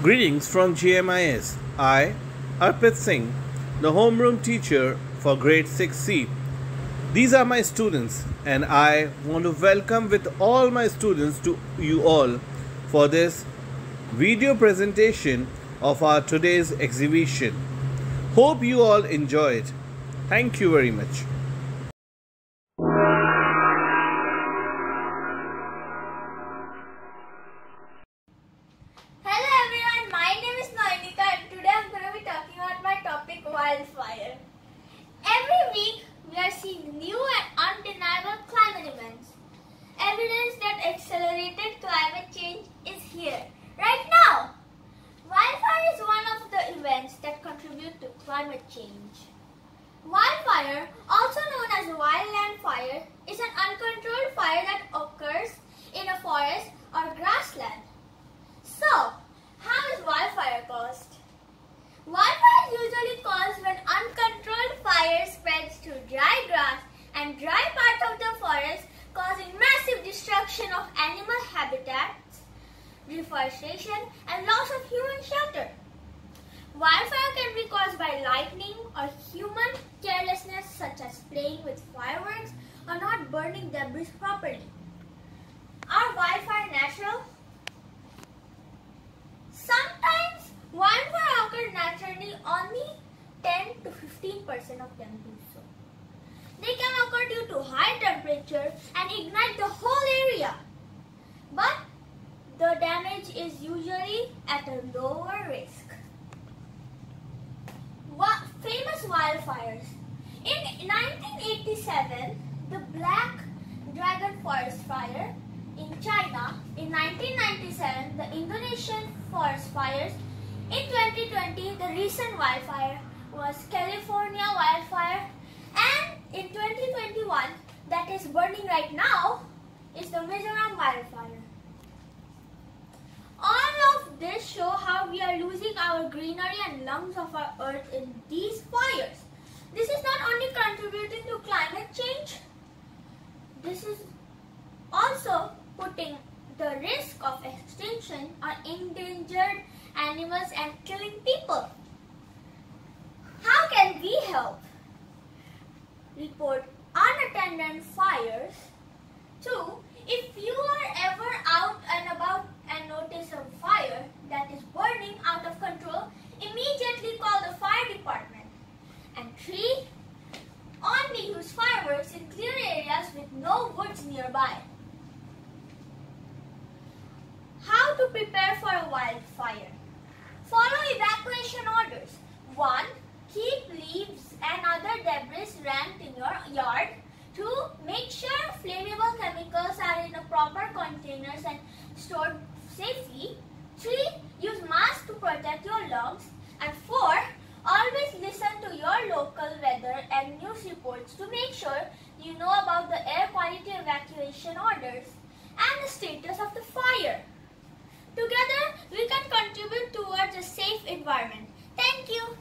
Greetings from GMIS. I, Arpit Singh, the homeroom teacher for grade 6C. These are my students, and I want to welcome with all my students to you all for this video presentation of our today's exhibition. Hope you all enjoy it. Thank you very much. Hello everyone, my name is Noinika and today I'm going to be talking about my topic wildfire. Every week we are seeing new and undeniable climate events. Evidence that accelerated climate change is here, right now. Wildfire is one of the events that contribute to climate change. Wildfire, also known as wildland fire, is an uncontrolled fire that occurs in a forest or grassland. So, how is wildfire caused? Wildfire is usually caused when uncontrolled fire spreads through dry grass and dry parts of the forest, causing massive destruction of animal habitats, deforestation, and loss of human shelter. Wildfire can be caused by lightning or human carelessness such as playing with fireworks or not burning debris properly. Are wildfire natural? Sometimes wildfire occur naturally, only 10 to 15% of them do so. They can occur due to high temperature and ignite the whole area. But the damage is usually at a lower risk. Famous wildfires. In 1987, the Black Dragon Forest Fire in China. In 1997, the Indonesian forest fires. In 2020, the recent wildfire was California wildfire. And in 2021, that is burning right now, is the Mizoram wildfire. All of this show how we are losing our greenery and lungs of our earth in these fires. This is not only contributing to climate change, this is also putting the risk of extinction on endangered animals and killing people. How can we help? Report unattended fires. 2. If you are ever out and about and notice a fire that is burning out of control, immediately call the fire department. And 3. Only use fireworks in clear areas with no woods nearby. How to prepare for a wildfire? Follow evacuation orders. 1. Keep leaves and other debris ranked in your yard. 2. Make sure flammable chemicals are in a proper containers and stored safely. 3. Use masks to protect your lungs. And 4. Always listen to your local weather and news reports to make sure you know about the air quality evacuation orders and the status of the fire. Together, we can contribute towards a safe environment. Thank you.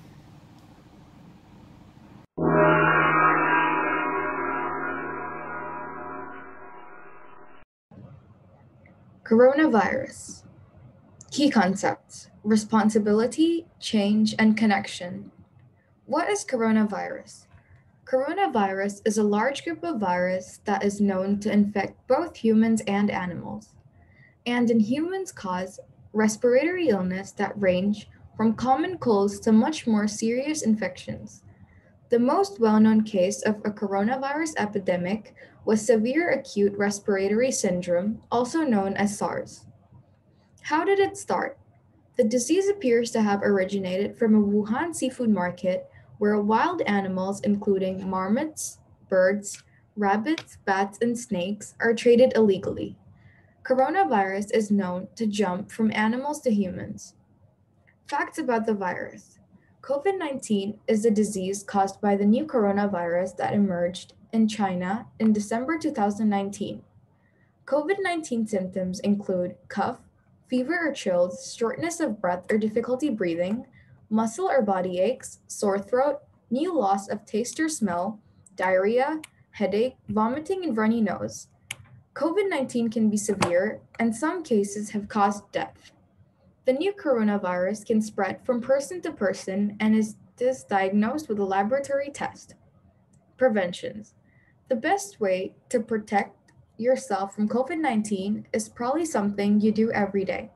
Coronavirus. Key concepts: responsibility, change, and connection. What is coronavirus? Coronavirus is a large group of virus that is known to infect both humans and animals, and in humans cause respiratory illness that range from common colds to much more serious infections. The most well-known case of a coronavirus epidemic was severe acute respiratory syndrome, also known as SARS. How did it start? The disease appears to have originated from a Wuhan seafood market where wild animals, including marmots, birds, rabbits, bats, and snakes, are traded illegally. Coronavirus is known to jump from animals to humans. Facts about the virus. COVID-19 is a disease caused by the new coronavirus that emerged in China in December 2019. COVID-19 symptoms include cough, fever or chills, shortness of breath or difficulty breathing, muscle or body aches, sore throat, new loss of taste or smell, diarrhea, headache, vomiting, and runny nose. COVID-19 can be severe, and some cases have caused death. The new coronavirus can spread from person to person and is diagnosed with a laboratory test. Preventions. The best way to protect yourself from COVID 19 is probably something you do every day.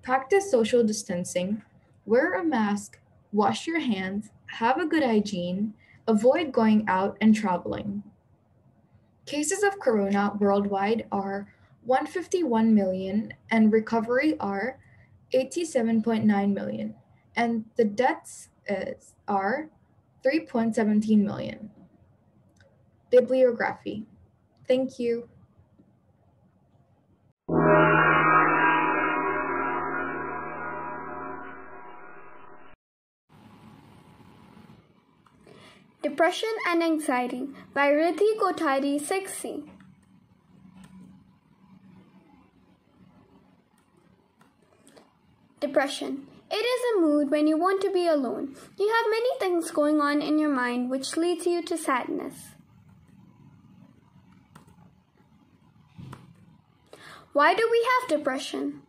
Practice social distancing, wear a mask, wash your hands, have a good hygiene, avoid going out and traveling. Cases of corona worldwide are 151 million and recovery are 87.9 million, and the deaths are 3.17 million. Bibliography. Thank you. Depression and Anxiety by Riddhi Kothari 6C. Depression. It is a mood when you want to be alone. You have many things going on in your mind which leads you to sadness. Why do we have depression?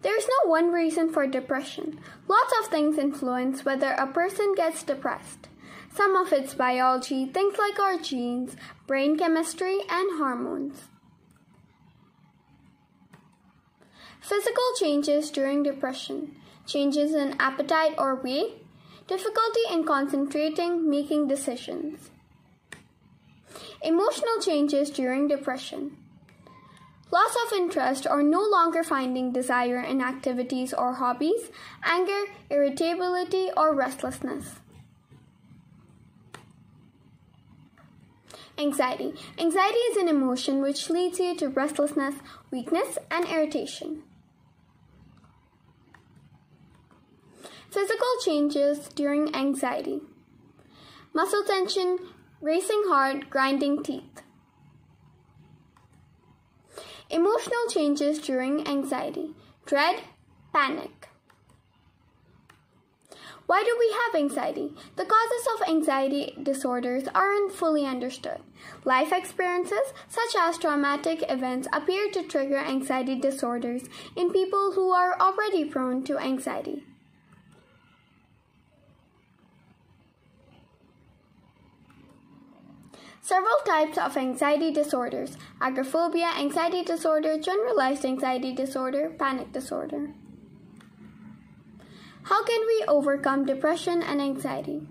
There is no one reason for depression. Lots of things influence whether a person gets depressed. Some of it's biology, things like our genes, brain chemistry, and hormones. Physical changes during depression, changes in appetite or weight, difficulty in concentrating, making decisions. Emotional changes during depression, loss of interest or no longer finding desire in activities or hobbies, anger, irritability, or restlessness. Anxiety. Anxiety is an emotion which leads you to restlessness, weakness, and irritation. Physical changes during anxiety. Muscle tension, racing heart, grinding teeth. Emotional changes during anxiety. Dread, panic. Why do we have anxiety? The causes of anxiety disorders aren't fully understood. Life experiences, such as traumatic events, appear to trigger anxiety disorders in people who are already prone to anxiety. Several types of anxiety disorders: agoraphobia, anxiety disorder, generalized anxiety disorder, panic disorder. How can we overcome depression and anxiety?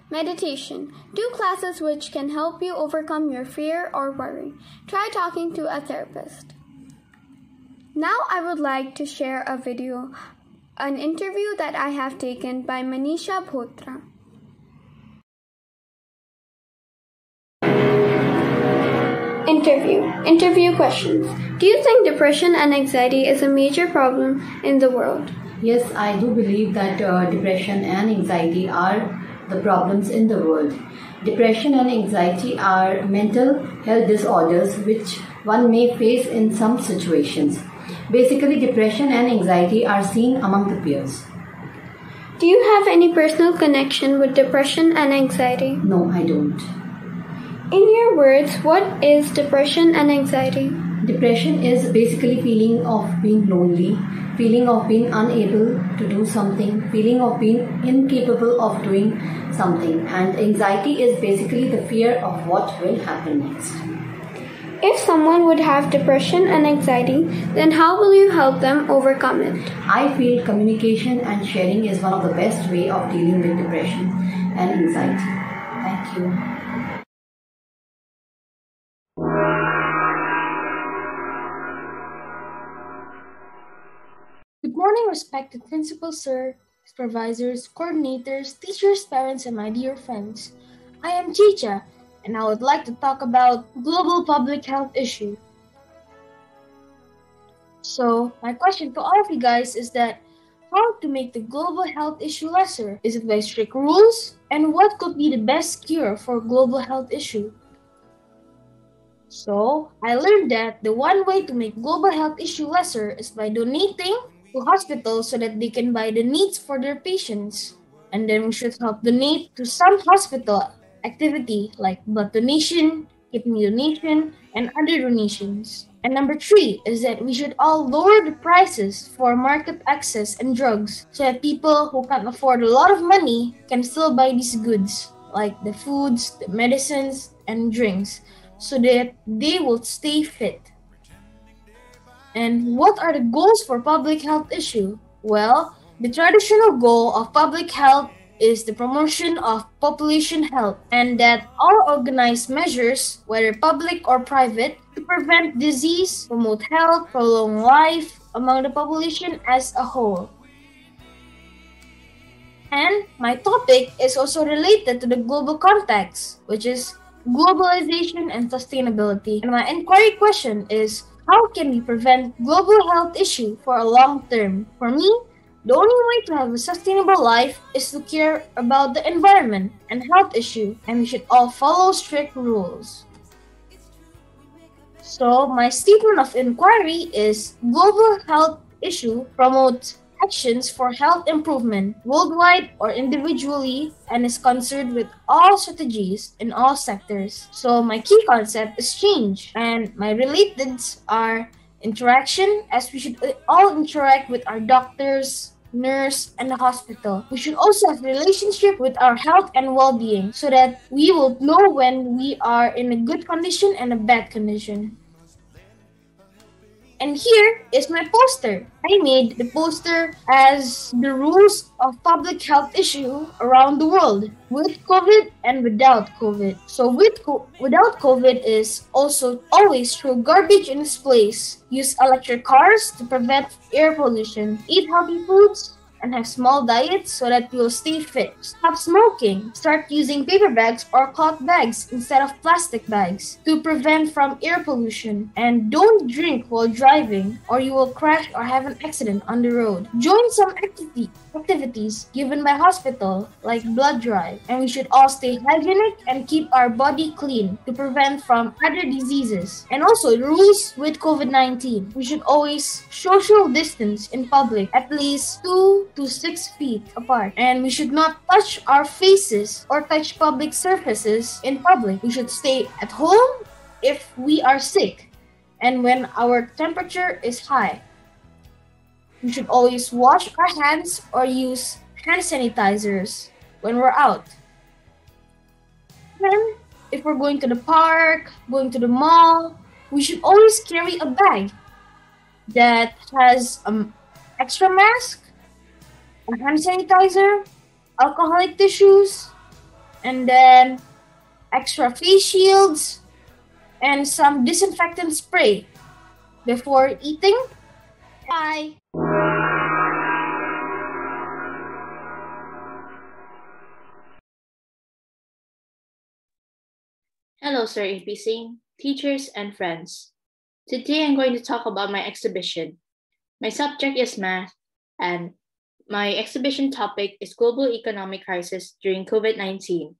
Meditation. Do classes which can help you overcome your fear or worry. Try talking to a therapist. Now I would like to share a video, an interview that I have taken by Manisha Bhotra. Interview questions. Do you think depression and anxiety is a major problem in the world? Yes, I do believe that depression and anxiety are the problems in the world. Depression and anxiety are mental health disorders which one may face in some situations. Basically, depression and anxiety are seen among the peers. Do you have any personal connection with depression and anxiety? No, I don't. In your words, what is depression and anxiety? Depression is basically feeling of being lonely, feeling of being unable to do something, feeling of being incapable of doing something, and anxiety is basically the fear of what will happen next. If someone would have depression and anxiety, then how will you help them overcome it? I feel communication and sharing is one of the best way of dealing with depression and anxiety. Thank you. Good morning, respected principal, sir, supervisors, coordinators, teachers, parents, and my dear friends. I am Chicha, and I would like to talk about global public health issue. So, my question to all of you guys is that how to make the global health issue lesser? Is it by strict rules? And what could be the best cure for global health issue? So, I learned that the one way to make global health issue lesser is by donating to hospitals so that they can buy the needs for their patients. And then we should help donate to some hospital activity like blood donation, kidney donation, and other donations. And number 3 is that we should all lower the prices for market access and drugs so that people who can't afford a lot of money can still buy these goods, like the foods, the medicines, and drinks, so that they will stay fit. And what are the goals for public health issue? Well, the traditional goal of public health is the promotion of population health, and that all organized measures, whether public or private, to prevent disease, promote health, prolong life among the population as a whole. And my topic is also related to the global context, which is globalization and sustainability. And my inquiry question is, how can we prevent global health issue for a long term? For me, the only way to have a sustainable life is to care about the environment and health issue, and we should all follow strict rules. So my statement of inquiry is global health issue promotes actions for health improvement worldwide or individually and is concerned with all strategies in all sectors. So my key concept is change, and my relateds are interaction, as we should all interact with our doctors, nurse, and the hospital. We should also have relationship with our health and well-being so that we will know when we are in a good condition and a bad condition. And here is my poster. I made the poster as the rules of public health issue around the world, with COVID and without COVID. So without COVID is also always throw garbage in its place, use electric cars to prevent air pollution, eat healthy foods, and have small diets so that you'll stay fit. Stop smoking. Start using paper bags or cloth bags instead of plastic bags to prevent from air pollution. And don't drink while driving or you will crash or have an accident on the road. Join some activities given by hospital like blood drive. And we should all stay hygienic and keep our body clean to prevent from other diseases. And also rules with COVID-19. We should always social distance in public at least 2 to 6 feet apart, and we should not touch our faces or touch public surfaces in public. We should stay at home if we are sick and when our temperature is high. We should always wash our hands or use hand sanitizers when we're out. Then, if we're going to the park, going to the mall, we should always carry a bag that has extra mask, a hand sanitizer, alcoholic tissues, and then extra face shields, and some disinfectant spray before eating. Bye! Hello, Sir AP Singh, teachers, and friends. Today I'm going to talk about my exhibition. My subject is math, and my exhibition topic is Global Economic Crisis during COVID-19.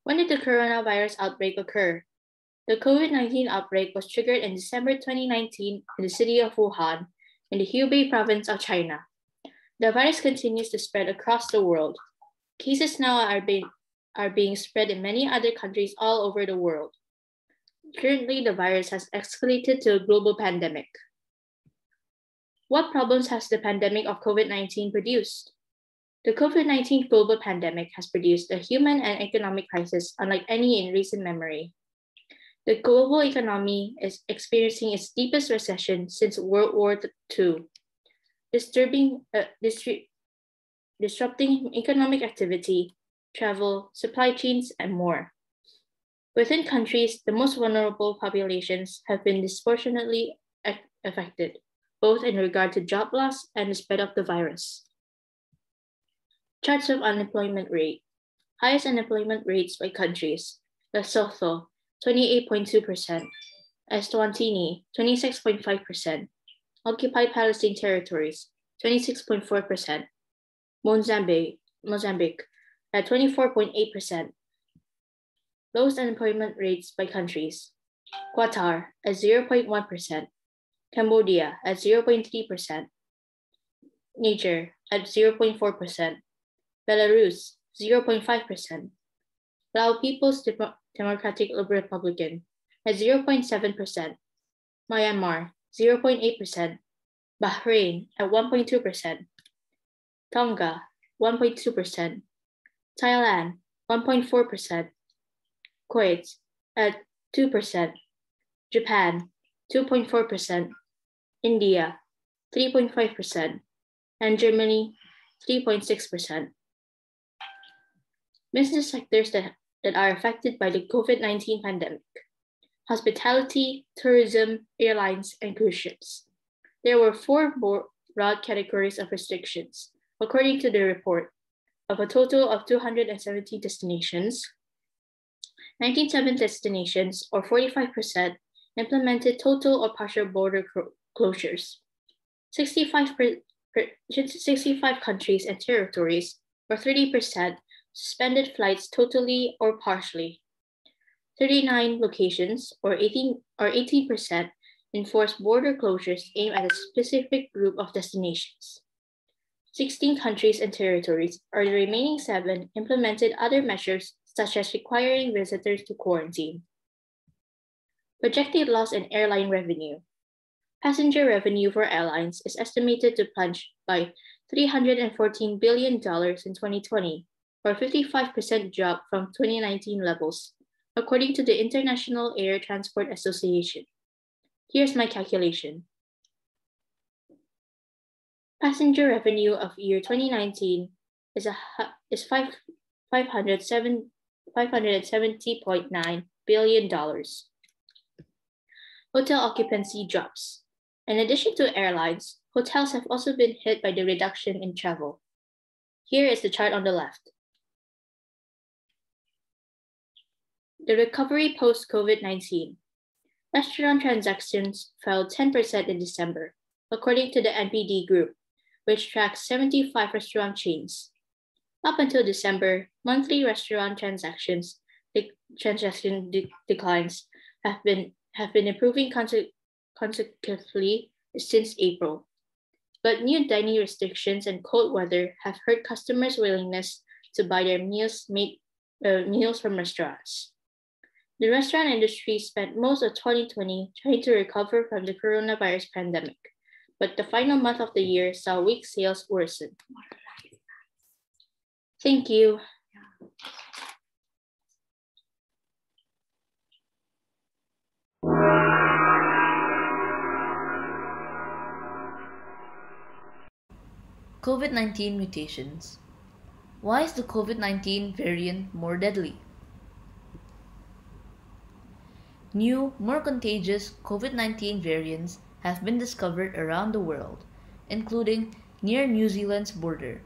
When did the coronavirus outbreak occur? The COVID-19 outbreak was triggered in December 2019 in the city of Wuhan, in the Hubei province of China. The virus continues to spread across the world. Cases now are being spread in many other countries all over the world. Currently, the virus has escalated to a global pandemic. What problems has the pandemic of COVID-19 produced? The COVID-19 global pandemic has produced a human and economic crisis unlike any in recent memory. The global economy is experiencing its deepest recession since World War II, disrupting economic activity, travel, supply chains, and more. Within countries, the most vulnerable populations have been disproportionately affected, both in regard to job loss and the spread of the virus. Charts of unemployment rate. Highest unemployment rates by countries. Lesotho, 28.2%. Eswatini, 26.5%. Occupied Palestine territories, 26.4%. Mozambique, at 24.8%. Lowest unemployment rates by countries. Qatar at 0.1%. Cambodia at 0.3%. Niger at 0.4%. Belarus, 0.5%. Lao People's Democratic Republican, at 0.7%, Myanmar 0.8%, Bahrain at 1.2%, Tonga 1.2%, Thailand 1.4%, Kuwait at 2%, Japan 2.4%, India 3.5%, and Germany 3.6%. Business sectors that are affected by the COVID-19 pandemic: hospitality, tourism, airlines, and cruise ships. There were four broad categories of restrictions, according to the report. Of a total of 270 destinations, 97 destinations, or 45%, implemented total or partial border closures. 65 countries and territories, or 30%, suspended flights totally or partially. 39 locations, or 18%, enforced border closures aimed at a specific group of destinations. 16 countries and territories, or the remaining 7, implemented other measures such as requiring visitors to quarantine. Projected loss in airline revenue. Passenger revenue for airlines is estimated to plunge by $314 billion in 2020, or a 55% drop from 2019 levels, according to the International Air Transport Association. Here's my calculation. Passenger revenue of year 2019 is $570.9 billion. Hotel occupancy drops. In addition to airlines, hotels have also been hit by the reduction in travel. Here is the chart on the left. The recovery post-COVID-19. Restaurant transactions fell 10% in December, according to the NPD Group, which tracks 75 restaurant chains. Up until December, monthly restaurant transaction declines have been improving consecutively since April. But new dining restrictions and cold weather have hurt customers' willingness to buy their meals from restaurants. The restaurant industry spent most of 2020 trying to recover from the coronavirus pandemic, but the final month of the year saw weak sales worsen. Thank you. COVID-19 mutations. Why is the COVID-19 variant more deadly? New, more contagious COVID-19 variants have been discovered around the world, including near New Zealand's border,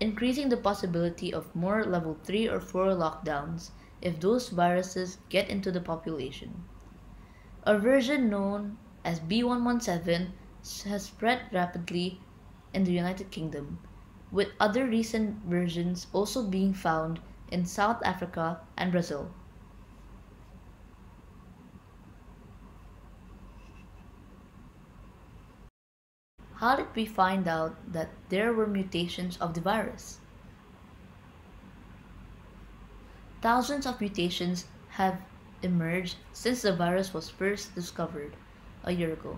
increasing the possibility of more level 3 or 4 lockdowns if those viruses get into the population. A version known as B.1.1.7 has spread rapidly in the United Kingdom, with other recent versions also being found in South Africa and Brazil. How did we find out that there were mutations of the virus? Thousands of mutations have emerged since the virus was first discovered a year ago.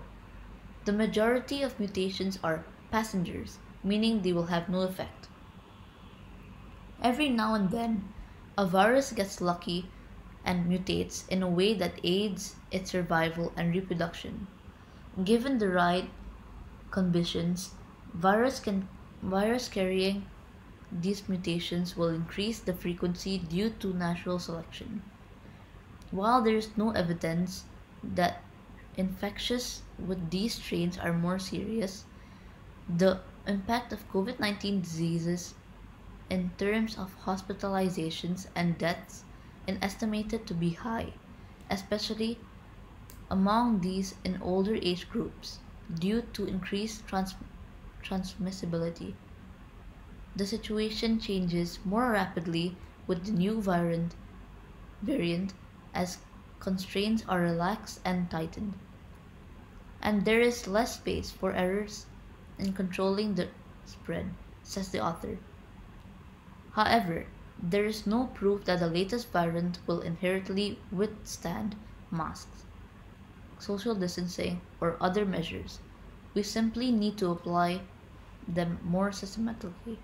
The majority of mutations are passengers, meaning they will have no effect. Every now and then, a virus gets lucky and mutates in a way that aids its survival and reproduction. Given the right conditions, virus carrying these mutations will increase the frequency due to natural selection. While there is no evidence that infections with these strains are more serious, the impact of COVID-19 diseases in terms of hospitalizations and deaths is estimated to be high, especially among these in older age groups, due to increased transmissibility. The situation changes more rapidly with the new variant as constraints are relaxed and tightened, and there is less space for errors in controlling the spread, says the author. However, there is no proof that the latest variant will inherently withstand masks, social distancing, or other measures. We simply need to apply them more systematically.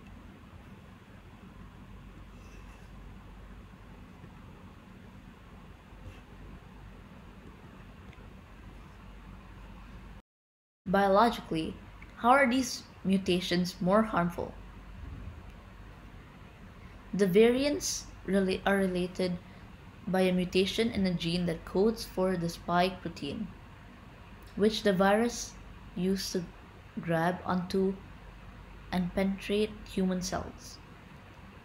Biologically, how are these mutations more harmful? The variants are related by a mutation in a gene that codes for the spike protein, which the virus used to grab onto and penetrate human cells.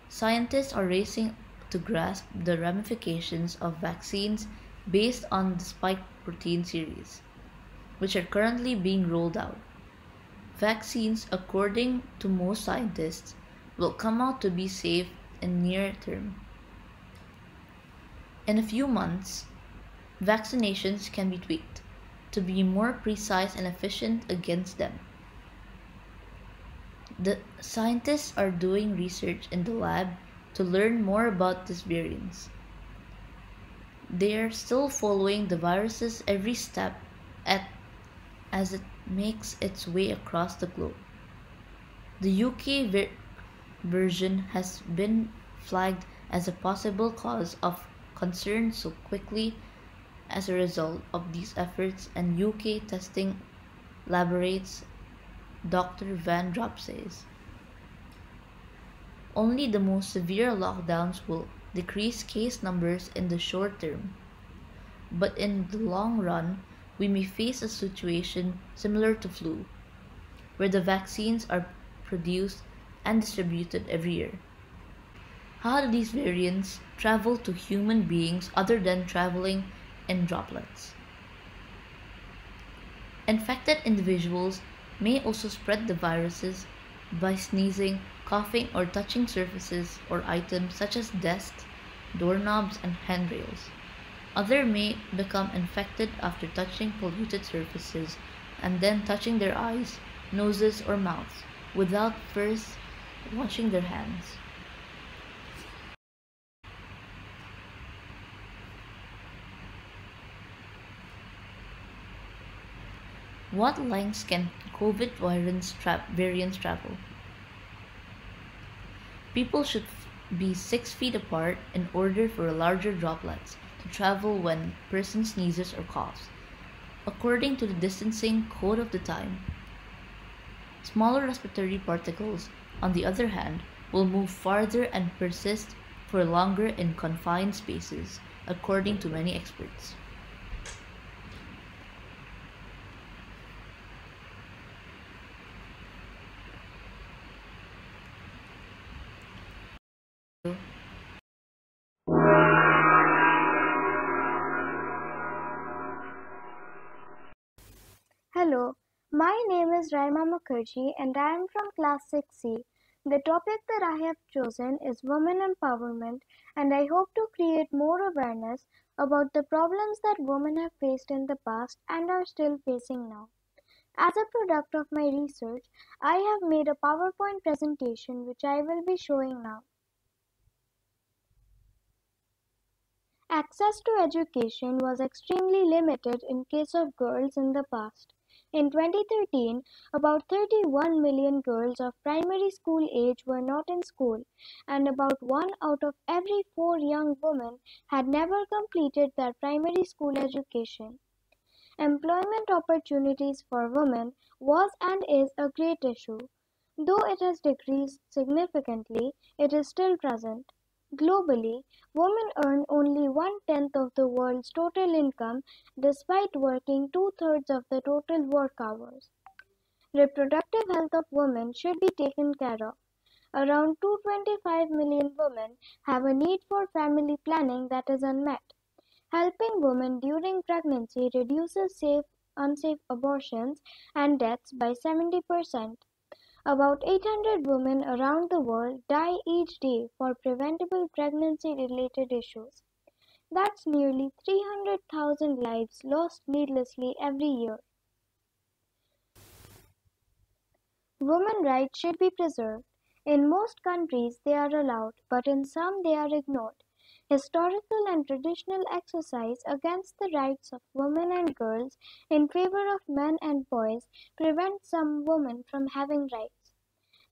Scientists are racing to grasp the ramifications of vaccines based on the spike protein series, which are currently being rolled out. Vaccines, according to most scientists, will come out to be safe in near term. In a few months, vaccinations can be tweaked to be more precise and efficient against them. The scientists are doing research in the lab to learn more about these variants. They are still following the virus's every step at, as it makes its way across the globe. The UK version has been flagged as a possible cause of concern so quickly as a result of these efforts, and UK testing laboratories Dr. Van Drop says. Only the most severe lockdowns will decrease case numbers in the short term, but in the long run, we may face a situation similar to flu, where the vaccines are produced and distributed every year. How do these variants travel to human beings other than traveling in droplets? Infected individuals may also spread the viruses by sneezing, coughing, or touching surfaces or items such as desks, doorknobs, and handrails. Others may become infected after touching polluted surfaces and then touching their eyes, noses, or mouths without first washing their hands. What lengths can COVID variants travel? People should be 6 feet apart in order for larger droplets to travel when a person sneezes or coughs, according to the distancing code of the time. Smaller respiratory particles, on the other hand, will move farther and persist for longer in confined spaces, according to many experts. Hello, my name is Raima Mukherjee and I am from Class 6C. The topic that I have chosen is women empowerment, and I hope to create more awareness about the problems that women have faced in the past and are still facing now. As a product of my research, I have made a PowerPoint presentation which I will be showing now. Access to education was extremely limited in case of girls in the past. In 2013, about 31 million girls of primary school age were not in school, and about 1 out of every 4 young women had never completed their primary school education. Employment opportunities for women was and is a great issue. Though it has decreased significantly, it is still present. Globally, women earn only 1/10 of the world's total income despite working 2/3 of the total work hours. Reproductive health of women should be taken care of. Around 225 million women have a need for family planning that is unmet. Helping women during pregnancy reduces unsafe abortions and deaths by 70%. About 800 women around the world die each day for preventable pregnancy-related issues. That's nearly 300,000 lives lost needlessly every year. Women rights should be preserved. In most countries they are allowed, but in some they are ignored. Historical and traditional exercise against the rights of women and girls in favor of men and boys prevent some women from having rights.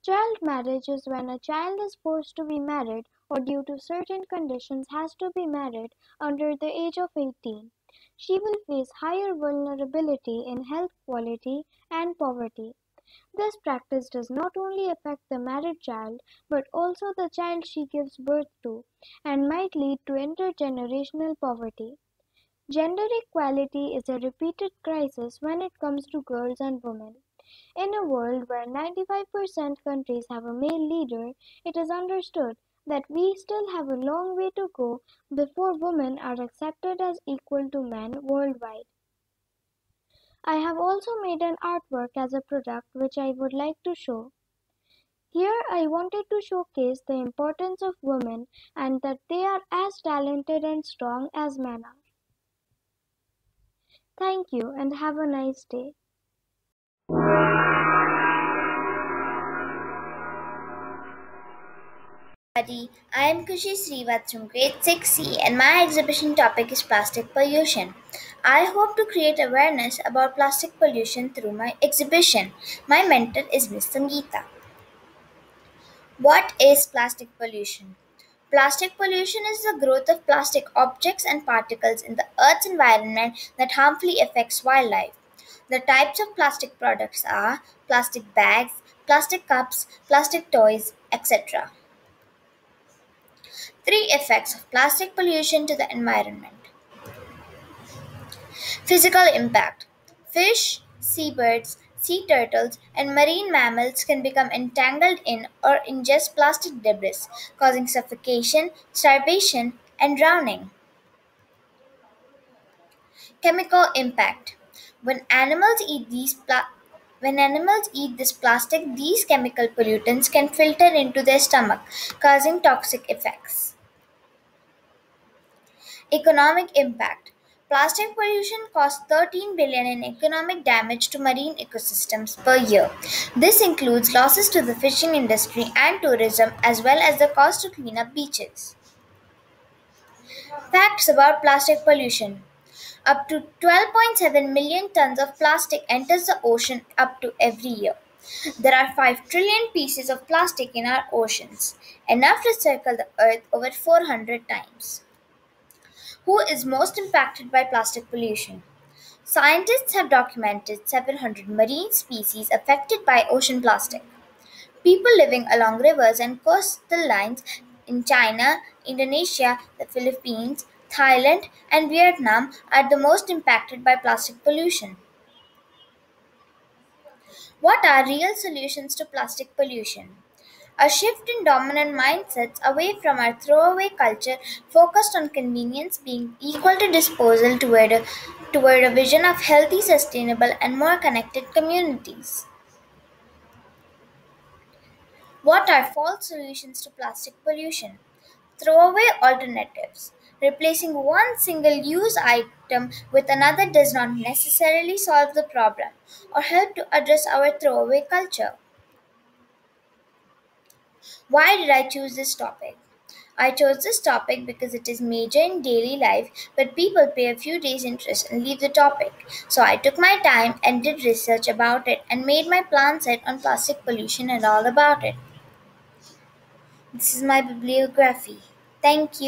Child marriage is when a child is forced to be married or due to certain conditions has to be married under the age of 18. She will face higher vulnerability in health quality and poverty. This practice does not only affect the married child but also the child she gives birth to and might lead to intergenerational poverty. Gender equality is a repeated crisis when it comes to girls and women. In a world where 95% countries have a male leader, it is understood that we still have a long way to go before women are accepted as equal to men worldwide. I have also made an artwork as a product which I would like to show. Here I wanted to showcase the importance of women and that they are as talented and strong as men are. Thank you and have a nice day. Everybody, I am Kushi Srivat from grade 6C and my exhibition topic is plastic pollution. I hope to create awareness about plastic pollution through my exhibition. My mentor is Ms. Sangeeta. What is plastic pollution? Plastic pollution is the growth of plastic objects and particles in the Earth's environment that harmfully affects wildlife. The types of plastic products are plastic bags, plastic cups, plastic toys, etc. 3 effects of plastic pollution to the environment. Physical impact. Fish, seabirds, sea turtles, and marine mammals can become entangled in or ingest plastic debris, causing suffocation, starvation, and drowning. Chemical impact. When animals eat this plastic, these chemical pollutants can filter into their stomach, causing toxic effects. Economic impact. Plastic pollution costs 13 billion in economic damage to marine ecosystems per year. This includes losses to the fishing industry and tourism as well as the cost to clean up beaches. Facts about plastic pollution. Up to 12.7 million tons of plastic enters the ocean up to every year. There are 5 trillion pieces of plastic in our oceans, enough to circle the earth over 400 times. Who is most impacted by plastic pollution? Scientists have documented 700 marine species affected by ocean plastic. People living along rivers and coastal lines in China, Indonesia, the Philippines, Thailand, and Vietnam are the most impacted by plastic pollution. What are real solutions to plastic pollution? A shift in dominant mindsets away from our throwaway culture focused on convenience being equal to disposal toward a vision of healthy, sustainable, and more connected communities. What are false solutions to plastic pollution? Throwaway alternatives. Replacing one single use item with another does not necessarily solve the problem or help to address our throwaway culture. Why did I choose this topic? I chose this topic because it is major in daily life, but people pay a few days interest and leave the topic. So I took my time and did research about it and made my plan set on plastic pollution and all about it. This is my bibliography. Thank you.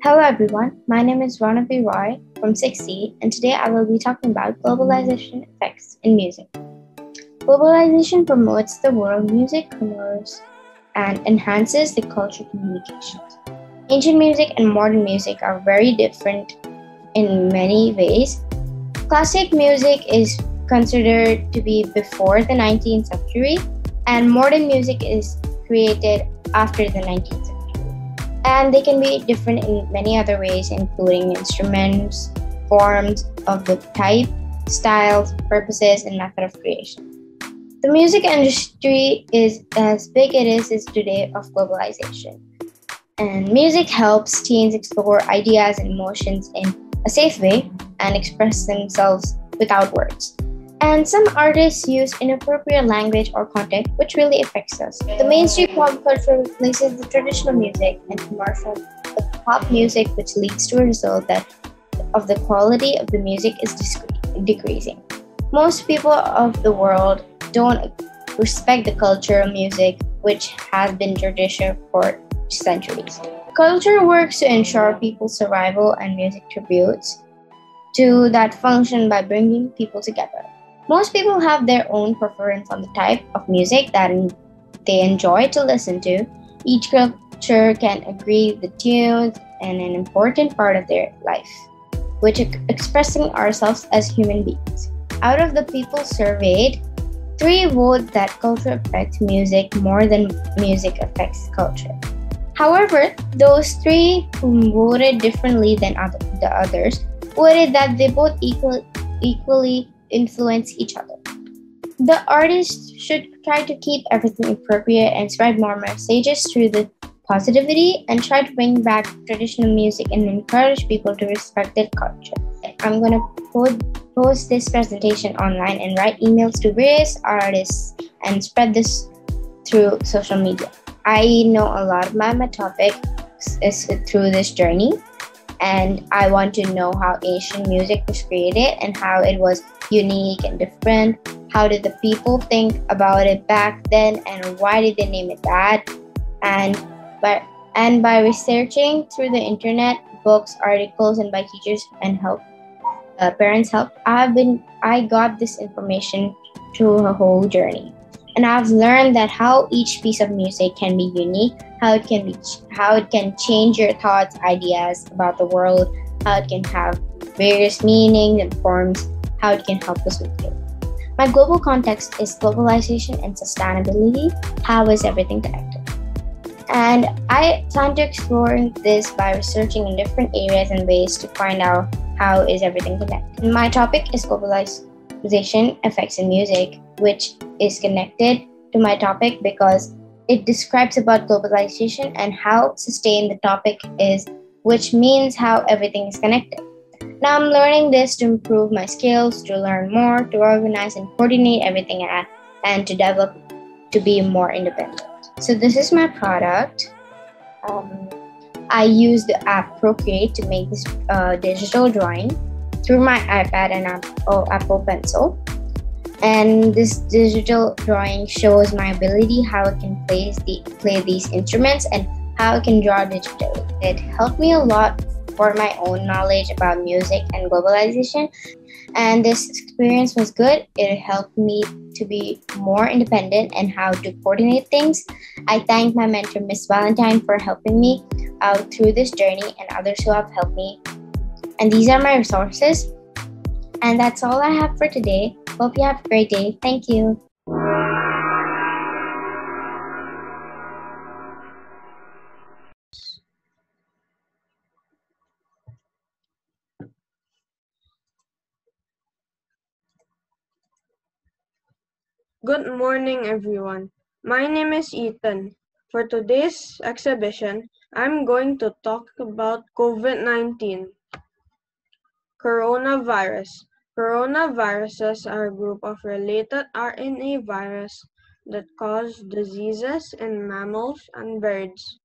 Hello everyone, my name is Ronavi Roy from 6C and today I will be talking about globalization effects in music. Globalization promotes the world music commerce and enhances the cultural communications. Ancient music and modern music are very different in many ways. Classic music is considered to be before the 19th century and modern music is created after the 19th century. And they can be different in many other ways, including instruments, forms of the type, styles, purposes, and method of creation. The music industry is as big it is today of globalization. And music helps teens explore ideas and emotions in a safe way and express themselves without words. And some artists use inappropriate language or content, which really affects us. The mainstream pop culture replaces the traditional music and commercial pop music, which leads to a result that of the quality of the music is decreasing. Most people of the world don't respect the culture of music, which has been traditional for centuries. Culture works to ensure people's survival, and music tributes to that function by bringing people together. Most people have their own preference on the type of music that they enjoy to listen to. Each culture can agree the tunes and an important part of their life, which is expressing ourselves as human beings. Out of the people surveyed, 3 vote that culture affects music more than music affects culture. However, those 3 who voted differently than the others voted that they both equally influence each other. The artists should try to keep everything appropriate and spread more messages through the positivity and try to bring back traditional music and encourage people to respect their culture. I'm going to post this presentation online and write emails to various artists and spread this through social media. I know a lot of my topic is through this journey, and I want to know how Asian music was created and how it was unique and different. How did the people think about it back then, and why did they name it that? And by researching through the internet, books, articles, and by teachers and parents' help, I got this information through a whole journey. And I've learned that how each piece of music can be unique, how it can change your thoughts, ideas about the world, how it can have various meanings and forms, how it can help us with it. My global context is globalization and sustainability. How is everything connected? And I plan to explore this by researching in different areas and ways to find out how is everything connected. My topic is globalization effects in music, which is connected to my topic because it describes about globalization and how sustained the topic is, which means how everything is connected. Now I'm learning this to improve my skills, to learn more, to organize and coordinate everything, and to develop to be more independent. So this is my product. I use the app Procreate to make this digital drawing through my iPad and Apple Pencil. And this digital drawing shows my ability, how I can play these instruments and how I can draw digitally. It helped me a lot for my own knowledge about music and globalization. And this experience was good. It helped me to be more independent and how to coordinate things. I thank my mentor, Miss Valentine, for helping me out through this journey and others who have helped me. And these are my resources. And that's all I have for today. Hope you have a great day. Thank you. Good morning, everyone. My name is Ethan. For today's exhibition, I'm going to talk about COVID-19. Coronavirus. Coronaviruses are a group of related RNA virus that cause diseases in mammals and birds.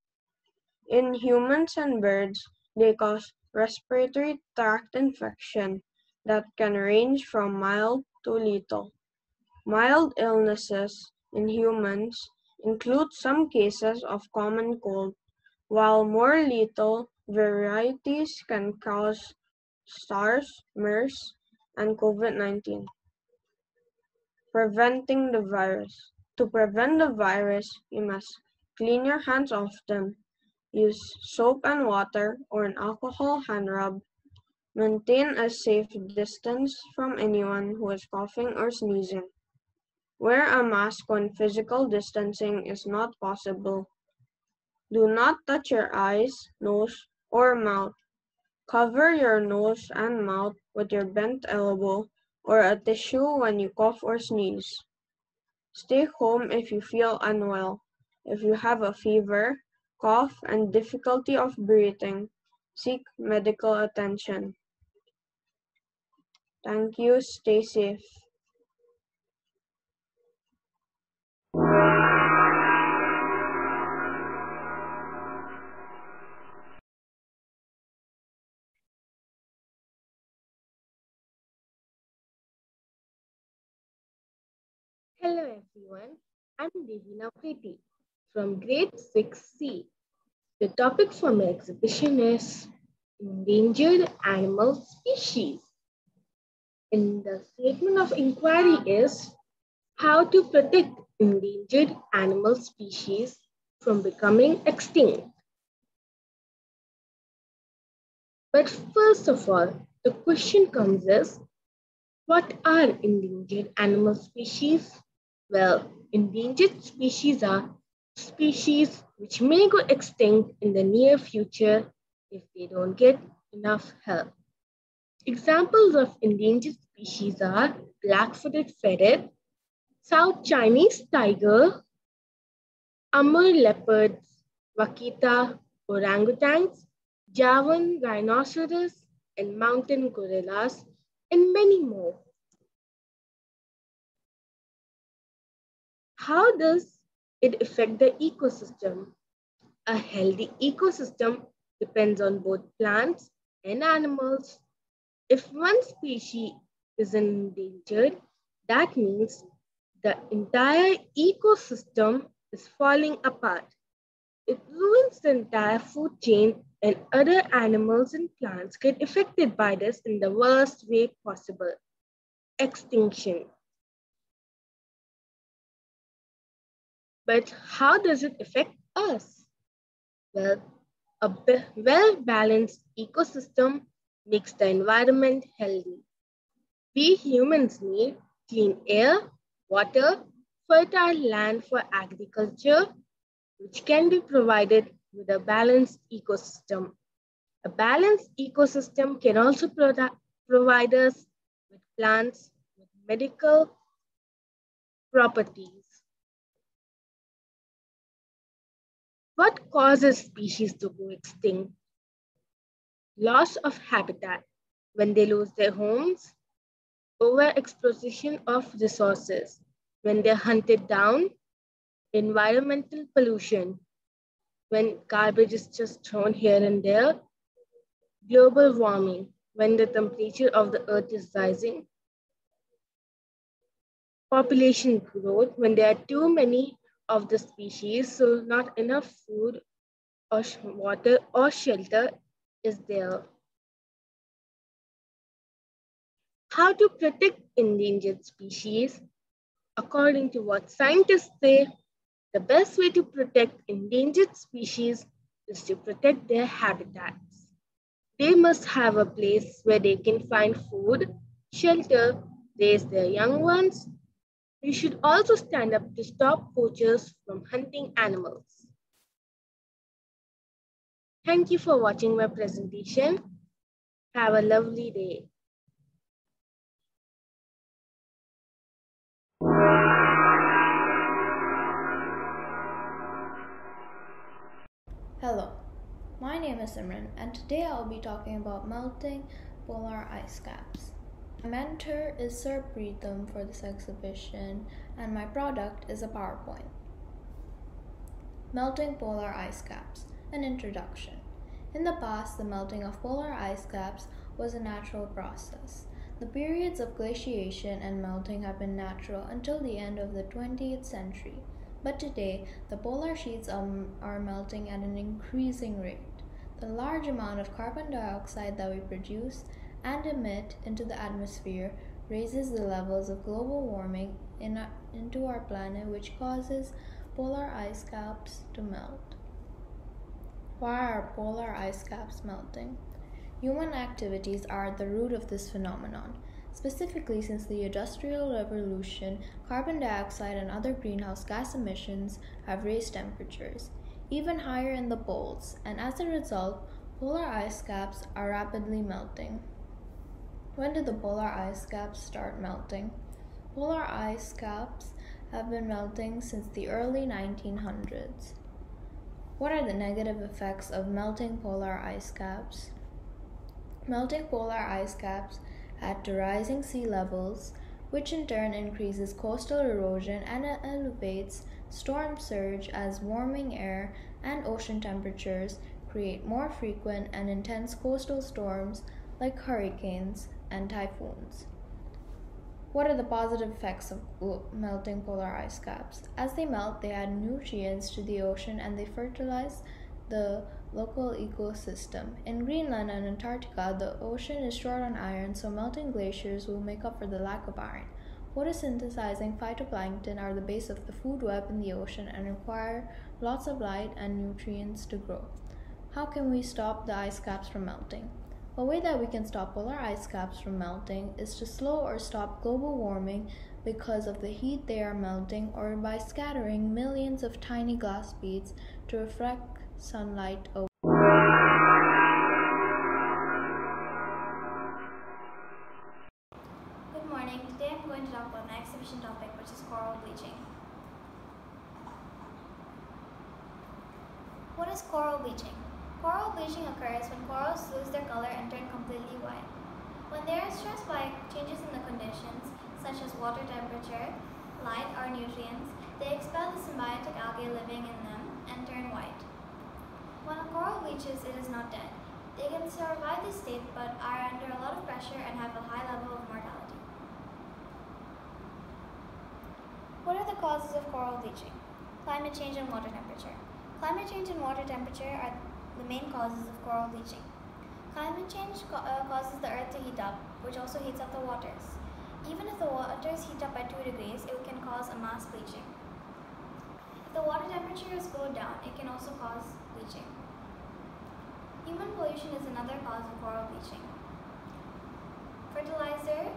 In humans and birds, they cause respiratory tract infection that can range from mild to lethal. Mild illnesses in humans include some cases of common cold, while more lethal varieties can cause SARS, MERS, and COVID-19. Preventing the virus. To prevent the virus, you must clean your hands often, use soap and water or an alcohol hand rub, maintain a safe distance from anyone who is coughing or sneezing. Wear a mask when physical distancing is not possible. Do not touch your eyes, nose, or mouth. Cover your nose and mouth with your bent elbow or a tissue when you cough or sneeze. Stay home if you feel unwell. If you have a fever, cough, and difficulty of breathing, seek medical attention. Thank you. Stay safe. Hello everyone, I'm Devina Preti from grade 6C. The topic for my exhibition is Endangered Animal Species. And the statement of inquiry is how to protect endangered animal species from becoming extinct. But first of all, the question comes is, what are endangered animal species? Well, endangered species are species which may go extinct in the near future if they don't get enough help. Examples of endangered species are black-footed ferret, South Chinese tiger, Amur leopards, vaquita, orangutans, Javan rhinoceros, and mountain gorillas, and many more. How does it affect the ecosystem? A healthy ecosystem depends on both plants and animals. If one species is endangered, that means the entire ecosystem is falling apart. It ruins the entire food chain, and other animals and plants get affected by this in the worst way possible: extinction. But how does it affect us? Well, a well-balanced ecosystem makes the environment healthy. We humans need clean air, water, fertile land for agriculture, which can be provided with a balanced ecosystem. A balanced ecosystem can also provide us with plants with medical properties. What causes species to go extinct? Loss of habitat. When they lose their homes, overexploitation of resources. When they're hunted down, environmental pollution. When garbage is just thrown here and there, global warming. When the temperature of the earth is rising, population growth. When there are too many of the species, so not enough food or water or shelter is there. How to protect endangered species? According to what scientists say, the best way to protect endangered species is to protect their habitats. They must have a place where they can find food, shelter, raise their young ones. We should also stand up to stop poachers from hunting animals. Thank you for watching my presentation. Have a lovely day. Hello, my name is Simran, and today I'll be talking about melting polar ice caps. My mentor is Sir Preetham for this exhibition, and my product is a PowerPoint. Melting polar ice caps. An introduction. In the past, the melting of polar ice caps was a natural process. The periods of glaciation and melting have been natural until the end of the 20th century. But today, the polar sheets are melting at an increasing rate. The large amount of carbon dioxide that we produce and emit into the atmosphere raises the levels of global warming into our planet, which causes polar ice caps to melt. Why are polar ice caps melting? Human activities are at the root of this phenomenon. Specifically, since the Industrial Revolution, carbon dioxide and other greenhouse gas emissions have raised temperatures, even higher in the poles, and as a result, polar ice caps are rapidly melting. When did the polar ice caps start melting? Polar ice caps have been melting since the early 1900s. What are the negative effects of melting polar ice caps? Melting polar ice caps add to rising sea levels, which in turn increases coastal erosion and elevates storm surge as warming air and ocean temperatures create more frequent and intense coastal storms like hurricanes and typhoons. What are the positive effects of melting polar ice caps? As they melt, they add nutrients to the ocean and they fertilize the local ecosystem. In Greenland and Antarctica, the ocean is short on iron, so melting glaciers will make up for the lack of iron. Photosynthesizing phytoplankton are the base of the food web in the ocean and require lots of light and nutrients to grow. How can we stop the ice caps from melting? A way that we can stop polar ice caps from melting is to slow or stop global warming because of the heat they are melting, or by scattering millions of tiny glass beads to reflect sunlight away. Good morning. Today I'm going to talk about my exhibition topic, which is coral bleaching. What is coral bleaching? Coral bleaching occurs when corals lose their color and turn completely white. When they are stressed by changes in the conditions, such as water temperature, light, or nutrients, they expel the symbiotic algae living in them and turn white. When a coral bleaches, it is not dead. They can survive this state but are under a lot of pressure and have a high level of mortality. What are the causes of coral bleaching? Climate change and water temperature. Climate change and water temperature are the main causes of coral bleaching. Climate change causes the earth to heat up, which also heats up the waters. Even if the waters heat up by 2 degrees, it can cause a mass bleaching. If the water temperature is cooled down, it can also cause bleaching. Human pollution is another cause of coral bleaching. Fertilizer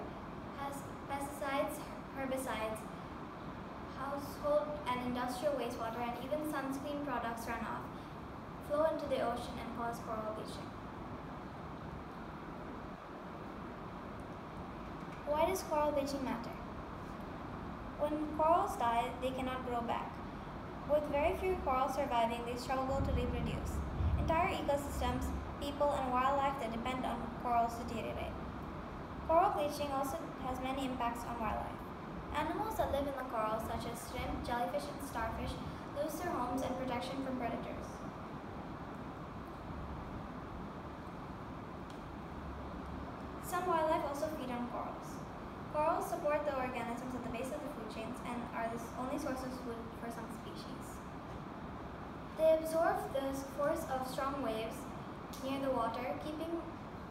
has pesticides, herbicides, household and industrial wastewater, and even sunscreen products runoff flow into the ocean and cause coral bleaching. Why does coral bleaching matter? When corals die, they cannot grow back. With very few corals surviving, they struggle to reproduce. Entire ecosystems, people, and wildlife that depend on corals deteriorate. Coral bleaching also has many impacts on wildlife. Animals that live in the corals, such as shrimp, jellyfish, and starfish, lose their homes and protection from predators. Some wildlife also feed on corals. Corals support the organisms at the base of the food chains and are the only source of food for some species. They absorb the force of strong waves near the water, keeping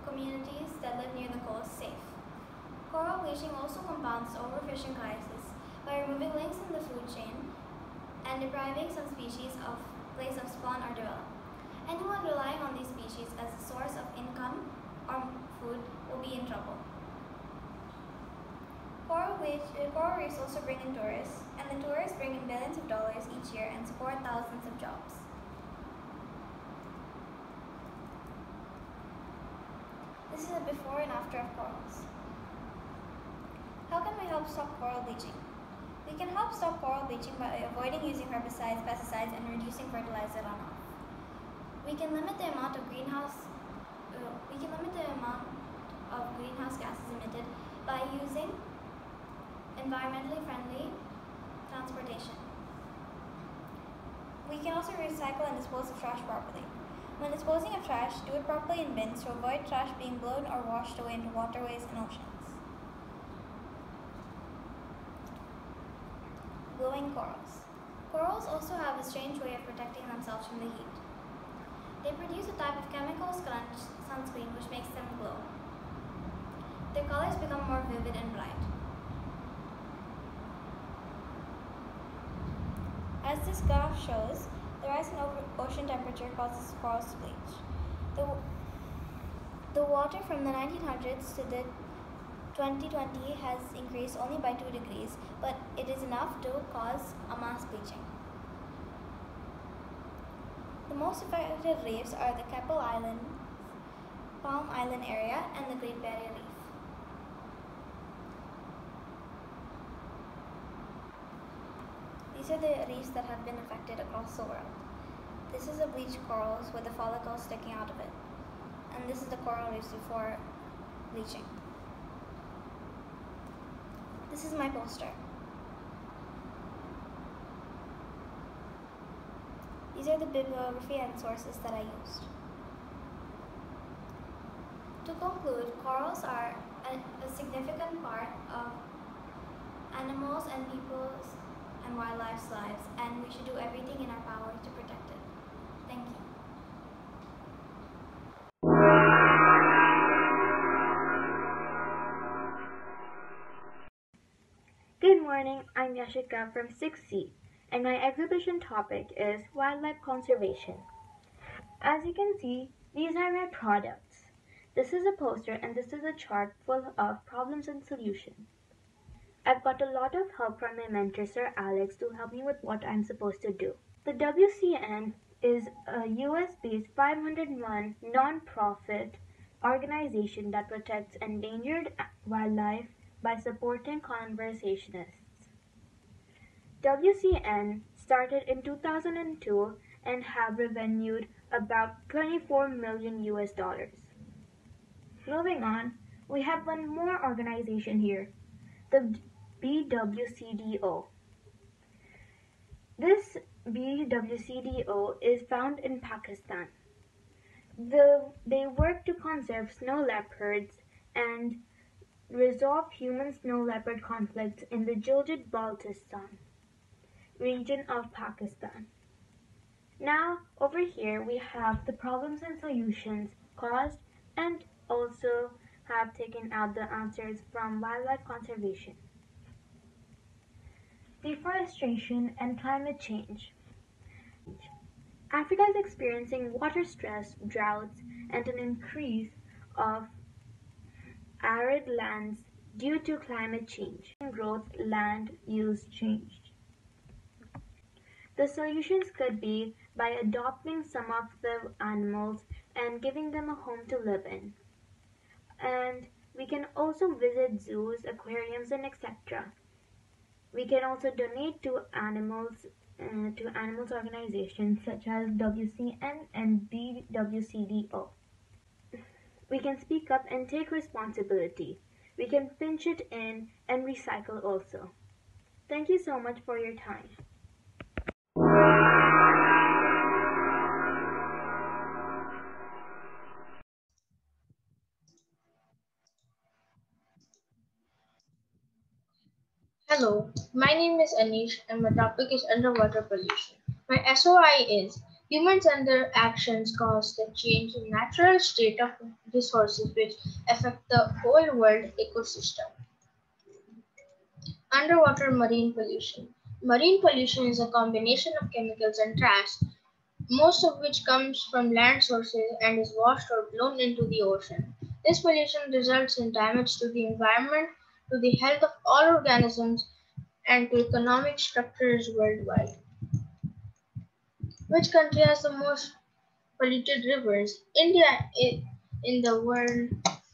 communities that live near the coast safe. Coral bleaching also compounds the overfishing crisis by removing links in the food chain and depriving some species of place of spawn or development. Anyone relying on these species as a source of income or food will be in trouble. Coral reefs also bring in tourists, and the tourists bring in billions of dollars each year and support thousands of jobs. This is a before and after of corals. How can we help stop coral bleaching? We can help stop coral bleaching by avoiding using herbicides, pesticides, and reducing fertilizer runoff. We can limit the amount of greenhouse gases emitted by using environmentally friendly transportation. We can also recycle and dispose of trash properly. When disposing of trash, do it properly in bins to avoid trash being blown or washed away into waterways and oceans. Glowing corals. Corals also have a strange way of protecting themselves from the heat. They produce a type of chemical sunscreen which makes them glow. Their colors become more vivid and bright. As this graph shows, the rise in ocean temperature causes corals to bleach. The water from the 1900s to the 2020 has increased only by 2 degrees, but it is enough to cause a mass bleaching. The most affected reefs are the Keppel Island, Palm Island area, and the Great Barrier Reef. These are the reefs that have been affected across the world. This is the bleached corals with the follicles sticking out of it. And this is the coral reefs before bleaching. This is my poster. These are the bibliography and sources that I used. To conclude, corals are a significant part of animals and people's and wildlife's lives, and we should do everything in our power to protect it. Thank you. Good morning, I'm Yashika from 6C, and my exhibition topic is wildlife conservation. As you can see, these are my products. This is a poster and this is a chart full of problems and solutions. I've got a lot of help from my mentor, Sir Alex, to help me with what I'm supposed to do. The WCN is a US-based 501 non-profit organization that protects endangered wildlife by supporting conservationists. WCN started in 2002 and have revenued about 24 million US dollars. Moving on, we have one more organization here, the BWCDO. This BWCDO is found in Pakistan. They work to conserve snow leopards and resolve human-snow leopard conflicts in the Gilgit-Baltistan region of Pakistan. Now, over here we have the problems and solutions caused and also have taken out the answers from wildlife conservation. Deforestation and climate change. Africa is experiencing water stress, droughts, and an increase of arid lands due to climate change. Growth, land use changed. The solutions could be by adopting some of the animals and giving them a home to live in. And we can also visit zoos, aquariums, and etc. We can also donate to animals organizations such as WCN and BWCDO. We can speak up and take responsibility. We can pinch it in and recycle also. Thank you so much for your time. Hello, my name is Anish and my topic is underwater pollution. My SOI is humans and their actions cause the change in natural state of resources which affect the whole world ecosystem. Underwater marine pollution. Marine pollution is a combination of chemicals and trash, most of which comes from land sources and is washed or blown into the ocean. This pollution results in damage to the environment, to the health of all organisms, and to economic structures worldwide. Which country has the most polluted rivers? India in the world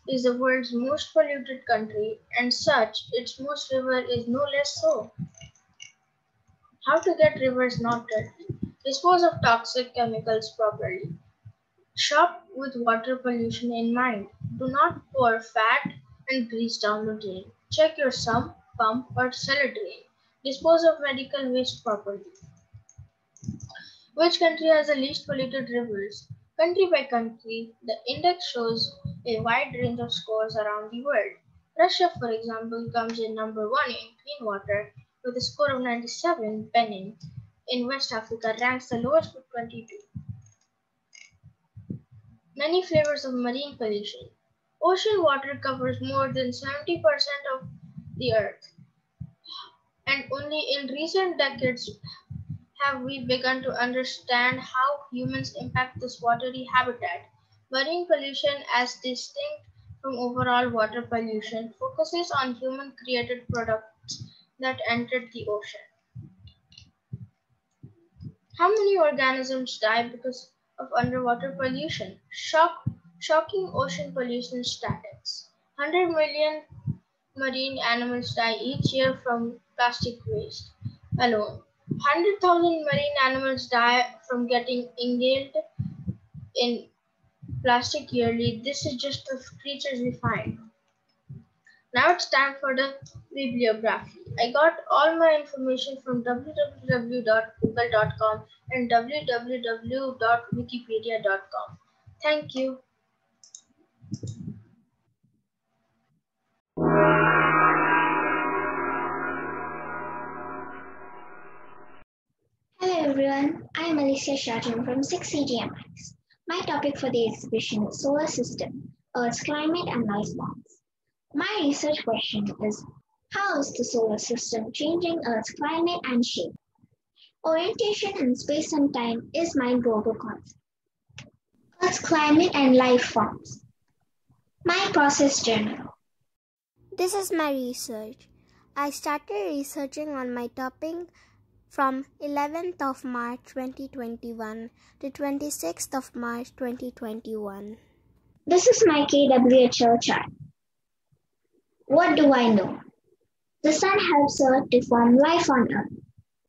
is the world's most polluted country, and such its most river is no less so. How to get rivers not dirty? Dispose of toxic chemicals properly. Shop with water pollution in mind. Do not pour fat and grease down the drain. Check your sump, pump, or cellar drain. Dispose of medical waste properly. Which country has the least polluted rivers? Country by country, the index shows a wide range of scores around the world. Russia, for example, comes in number 1 in clean water with a score of 97. Benin in West Africa ranks the lowest with 22. Many flavors of marine pollution. Ocean water covers more than 70% of the earth, and only in recent decades have we begun to understand how humans impact this watery habitat. Marine pollution, as distinct from overall water pollution, focuses on human-created products that entered the ocean. How many organisms die because of underwater pollution? Shocking ocean pollution statistics. 100 million marine animals die each year from plastic waste alone. 100,000 marine animals die from getting engulfed in plastic yearly. This is just the creatures we find. Now it's time for the bibliography. I got all my information from www.google.com and www.wikipedia.com. Thank you. Alicia Shajin from 6C GMIS. My topic for the exhibition is Solar System, Earth's Climate and Life Forms. My research question is, how is the solar system changing Earth's climate and shape? Orientation in space and time is my global concept. Earth's climate and life forms. My process journal. This is my research. I started researching on my topic from 11th of March 2021 to 26th of March 2021. This is my KWHL chart. What do I know? The sun helps Earth to form life on Earth.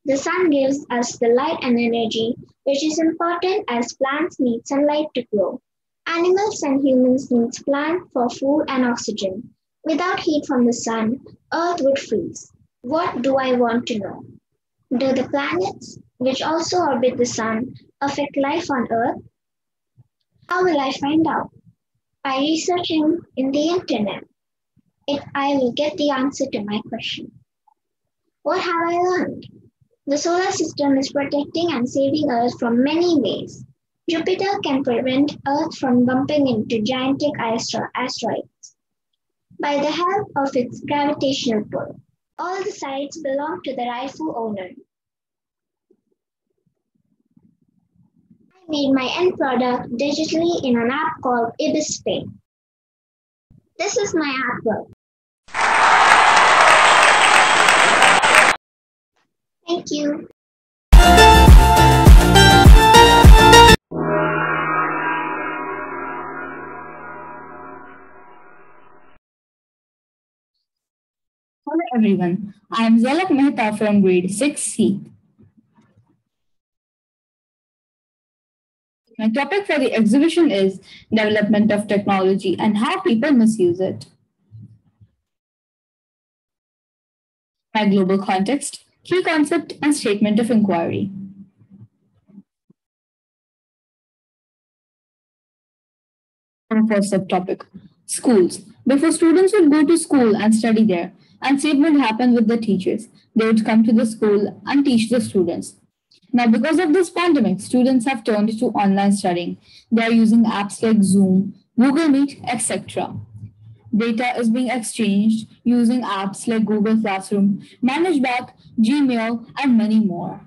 The sun gives us the light and energy, which is important as plants need sunlight to grow. Animals and humans need plants for food and oxygen. Without heat from the sun, Earth would freeze. What do I want to know? Do the planets, which also orbit the sun, affect life on Earth? How will I find out? By researching in the internet. I will get the answer to my question. What have I learned? The solar system is protecting and saving Earth from many ways. Jupiter can prevent Earth from bumping into gigantic asteroids by the help of its gravitational pull. All the sites belong to the rightful owner. I made my end product digitally in an app called Ibis Pay. This is my artwork. Thank you. Hello everyone, I am Zalak Mehta from grade 6C. My topic for the exhibition is development of technology and how people misuse it. My global context, key concept and statement of inquiry. Our first subtopic, schools. Before students would go to school and study there, and same would happen with the teachers. They would come to the school and teach the students. Now, because of this pandemic, students have turned to online studying. They are using apps like Zoom, Google Meet, etc. Data is being exchanged using apps like Google Classroom, ManageBack, Gmail, and many more.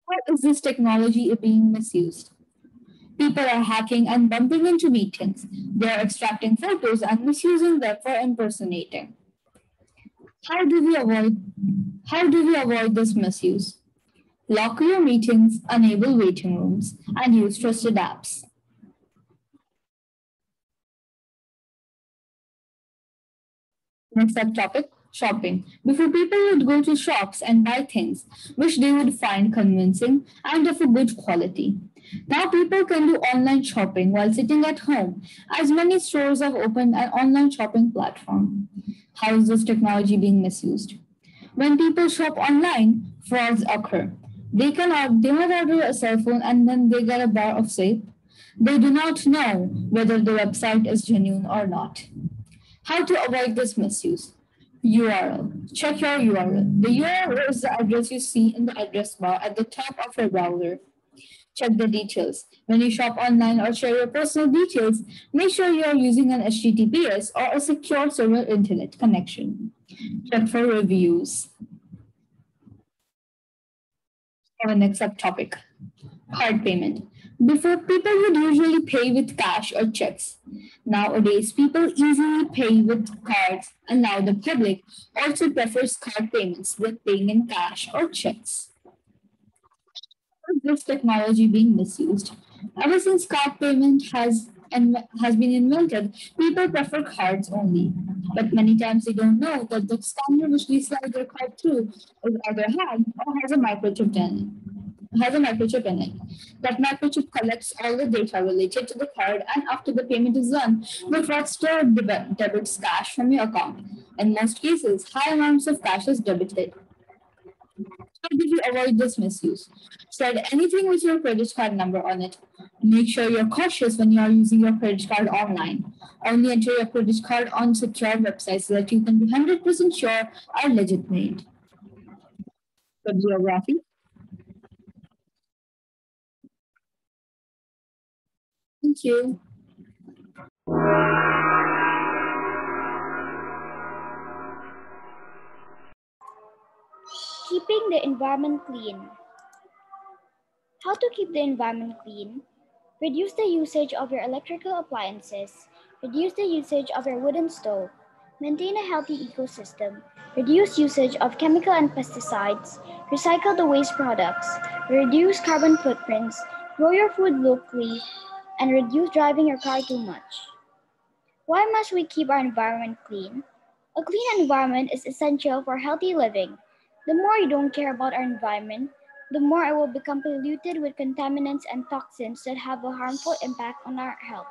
How is this technology being misused? People are hacking and bumping into meetings. They are extracting photos and misusing them for impersonating. How do we avoid this misuse? Lock your meetings, enable waiting rooms, and use trusted apps. Next subtopic, shopping. Before people would go to shops and buy things which they would find convincing and of a good quality. Now people can do online shopping while sitting at home, as many stores have opened an online shopping platform. How is this technology being misused? When people shop online, frauds occur. They might order a cell phone and then they get a bar of soap. They do not know whether the website is genuine or not. How to avoid this misuse? URL. Check your URL. The URL is the address you see in the address bar at the top of your browser. Check the details. When you shop online or share your personal details, make sure you are using an HTTPS or a secure server internet connection. Check for reviews. Our next subtopic, card payment. Before, people would usually pay with cash or checks. Nowadays, people easily pay with cards, and now the public also prefers card payments than paying in cash or checks. Is this technology being misused? Ever since card payment has been invented, people prefer cards only. But many times they don't know that the scanner which they slide their card through is either hacked or has a microchip in it. That microchip collects all the data related to the card, and after the payment is done, the fraudster debits cash from your account. In most cases, high amounts of cash is debited. How do you avoid this misuse? Slide anything with your credit card number on it. Make sure you're cautious when you are using your credit card online. Only enter your credit card on secure websites so that you can be 100% sure are legitimate. Bibliography. Thank you. Keeping the environment clean. How to keep the environment clean? Reduce the usage of your electrical appliances. Reduce the usage of your wooden stove. Maintain a healthy ecosystem. Reduce usage of chemical and pesticides. Recycle the waste products. Reduce carbon footprints. Grow your food locally. And reduce driving your car too much. Why must we keep our environment clean? A clean environment is essential for healthy living. The more you don't care about our environment, the more it will become polluted with contaminants and toxins that have a harmful impact on our health.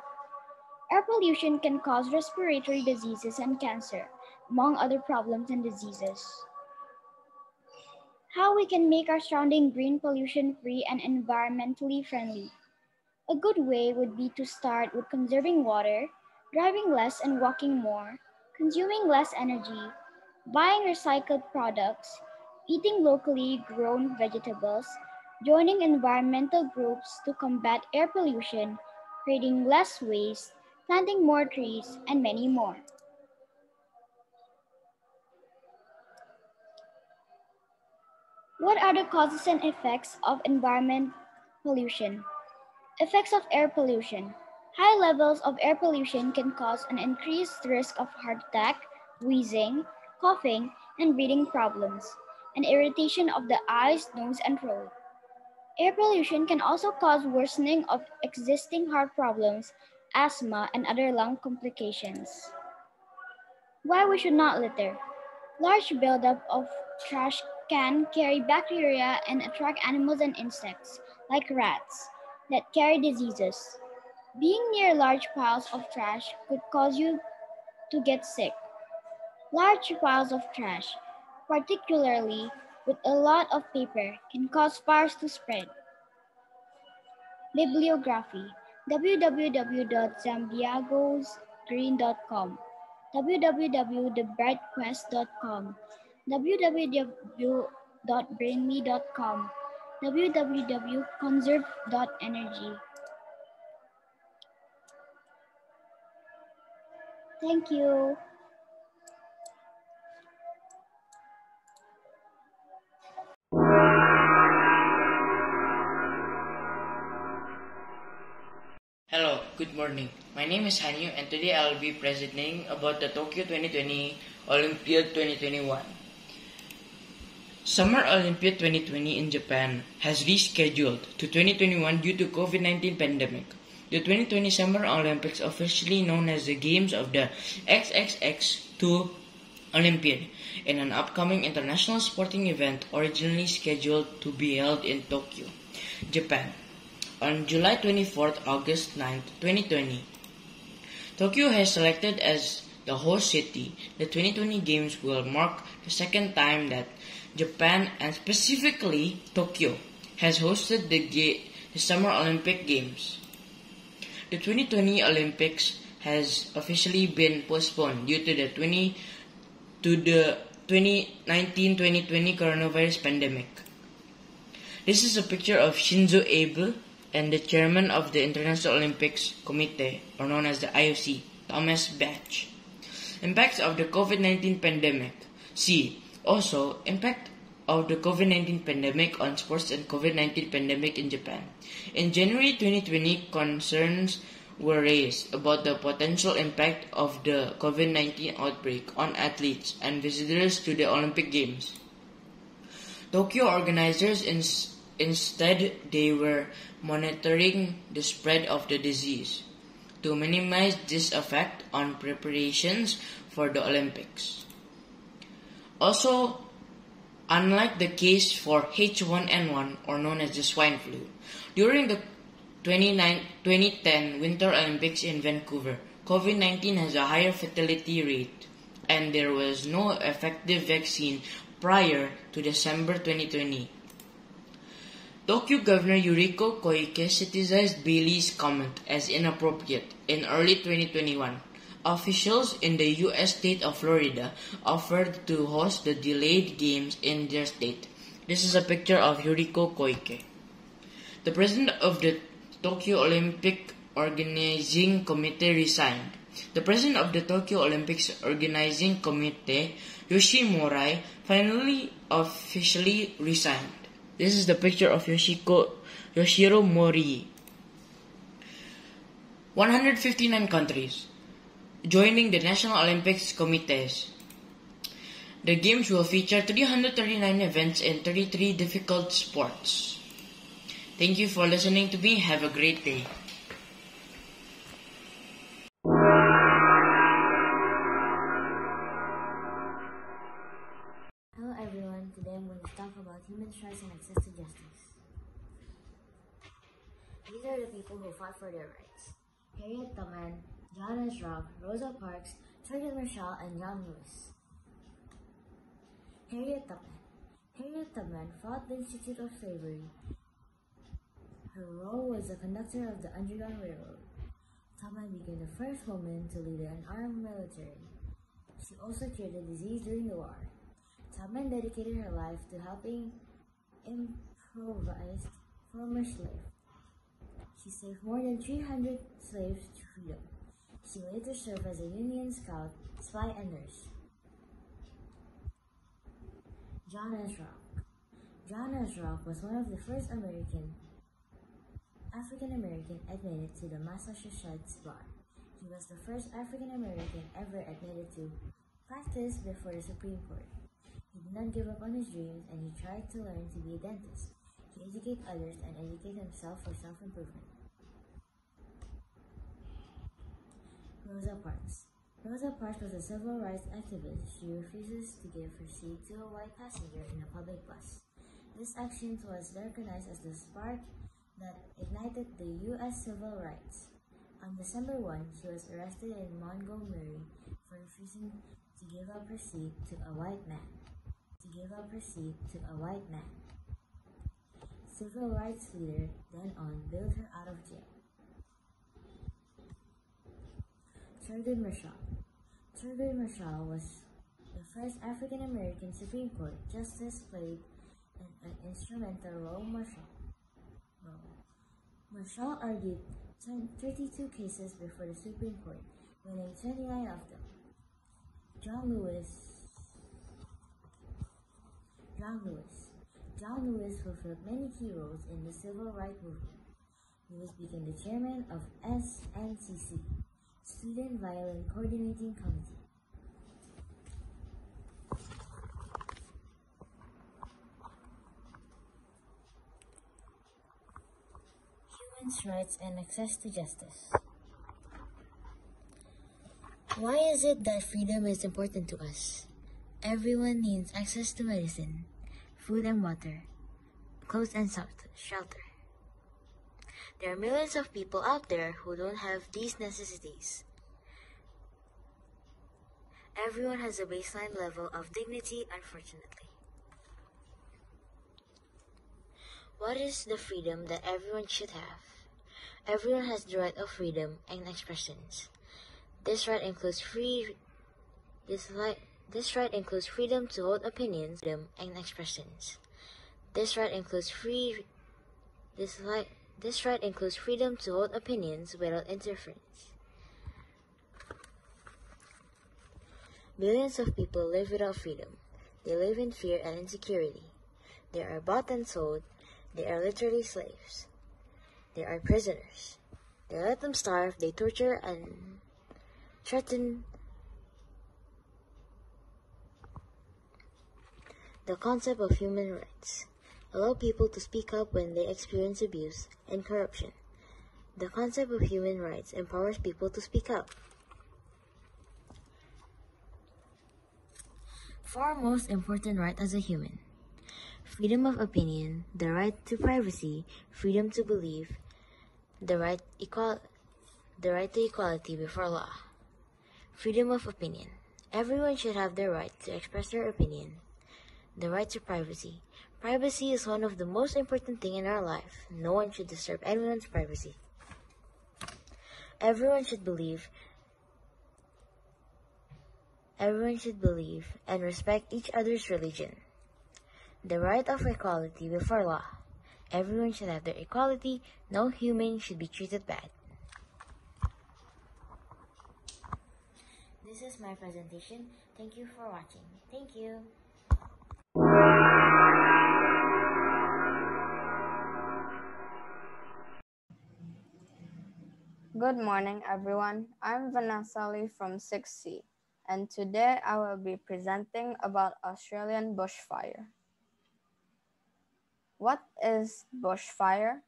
Air pollution can cause respiratory diseases and cancer, among other problems and diseases. How we can make our surrounding green pollution-free and environmentally friendly. A good way would be to start with conserving water, driving less and walking more, consuming less energy, buying recycled products, eating locally grown vegetables, joining environmental groups to combat air pollution, creating less waste, planting more trees, and many more. What are the causes and effects of environment pollution? Effects of air pollution. High levels of air pollution can cause an increased risk of heart attack, wheezing, coughing, and breathing problems, and irritation of the eyes, nose, and throat. Air pollution can also cause worsening of existing heart problems, asthma, and other lung complications. Why we should not litter. Large buildup of trash can carry bacteria and attract animals and insects, like rats, that carry diseases. Being near large piles of trash could cause you to get sick. Large piles of trash, particularly with a lot of paper, can cause fires to spread. Bibliography: www.zambiagosgreen.com, www.thebrightquest.com, www.brainme.com, www.conserve.energy. Thank you. Hello, good morning. My name is Hanyu and today I will be presenting about the Tokyo 2020 Olympiad 2021. Summer Olympiad 2020 in Japan has rescheduled to 2021 due to COVID-19 pandemic. The 2020 Summer Olympics, officially known as the Games of the XXX2 Olympiad, in an upcoming international sporting event originally scheduled to be held in Tokyo, Japan, on July 24th, August 9th, 2020. Tokyo has selected as the host city. The 2020 Games will mark the second time that Japan, and specifically Tokyo, has hosted the Summer Olympic Games. The 2020 Olympics has officially been postponed due to the 2019-2020 coronavirus pandemic. This is a picture of Shinzo Abe and the chairman of the International Olympics Committee, or known as the IOC, Thomas Bach. Impacts of the COVID-19 pandemic. See, also, impact of the COVID-19 pandemic on sports and COVID-19 pandemic in Japan. In January 2020, concerns were raised about the potential impact of the COVID-19 outbreak on athletes and visitors to the Olympic Games. Tokyo organizers instead they were monitoring the spread of the disease to minimize this effect on preparations for the Olympics. Also, unlike the case for H1N1, or known as the swine flu, during the 2010 Winter Olympics in Vancouver, COVID-19 has a higher fatality rate, and there was no effective vaccine prior to December 2020. Tokyo Governor Yuriko Koike criticized Bailey's comment as inappropriate in early 2021. Officials in the U.S. state of Florida offered to host the delayed games in their state. This is a picture of Yuriko Koike. The president of the Tokyo Organizing Committee resigned. The president of the Tokyo Olympics Organizing Committee, Yoshimura, finally officially resigned. This is the picture of Yoshiro Mori. 159 countries joining the National Olympics Committees. The games will feature 339 events in 33 difficult sports. Thank you for listening to me. Have a great day. Hello everyone, today I'm going to talk about human rights and access to justice. These are the people who fought for their rights. Harriet Tubman, John S. Rock, Rosa Parks, Thurgood Marshall, and John Lewis. Harriet Tubman. Harriet Tubman fought the Institute of Slavery. Her role was the conductor of the Underground Railroad. Tubman became the first woman to lead an armed military. She also cured the disease during the war. Tubman dedicated her life to helping impoverished former slaves. She saved more than 300 slaves to freedom. She later served as a Union scout, spy, and nurse. John S. Rock. John S. Rock was one of the first African American admitted to the Massachusetts bar. He was the first African American ever admitted to practice before the Supreme Court. He did not give up on his dreams, and he tried to learn to be a dentist. He educated others and educated himself for self-improvement. Rosa Parks. Rosa Parks was a civil rights activist. She refuses to give her seat to a white passenger in a public bus. This action was recognized as the spark that ignited the U.S. civil rights. On December 1, she was arrested in Montgomery for refusing to give up her seat to a white man. Civil rights leader then on bailed her out of jail. Thurgood Marshall. Thurgood Marshall was the first African American Supreme Court justice, played an instrumental role. Marshall argued 32 cases before the Supreme Court, winning 29 of them. John Lewis fulfilled many key roles in the civil rights movement. Lewis became the chairman of SNCC, Student Violence Coordinating Committee. Human rights and access to justice. Why is it that freedom is important to us? Everyone needs access to medicine, food and water, clothes and shelter. There are millions of people out there who don't have these necessities. Everyone has a baseline level of dignity, unfortunately. What is the freedom that everyone should have? Everyone has the right of freedom and expressions. This right includes freedom to hold opinions and expressions. This right includes freedom to hold opinions without interference. Billions of people live without freedom. They live in fear and insecurity. They are bought and sold. They are literally slaves. They are prisoners. They let them starve. They torture and threaten. The concept of human rights. Allow people to speak up when they experience abuse and corruption. The concept of human rights empowers people to speak up. Four most important rights as a human: freedom of opinion, the right to privacy, freedom to believe, the right to equality before law. Freedom of opinion. Everyone should have the right to express their opinion. The right to privacy. Privacy is one of the most important things in our life. No one should disturb anyone's privacy. Everyone should believe and respect each other's religion. The right of equality before law. Everyone should have their equality. No human should be treated bad. This is my presentation. Thank you for watching. Thank you. Good morning, everyone. I'm Vanessa Lee from 6C, and today I will be presenting about Australian bushfire. What is bushfire?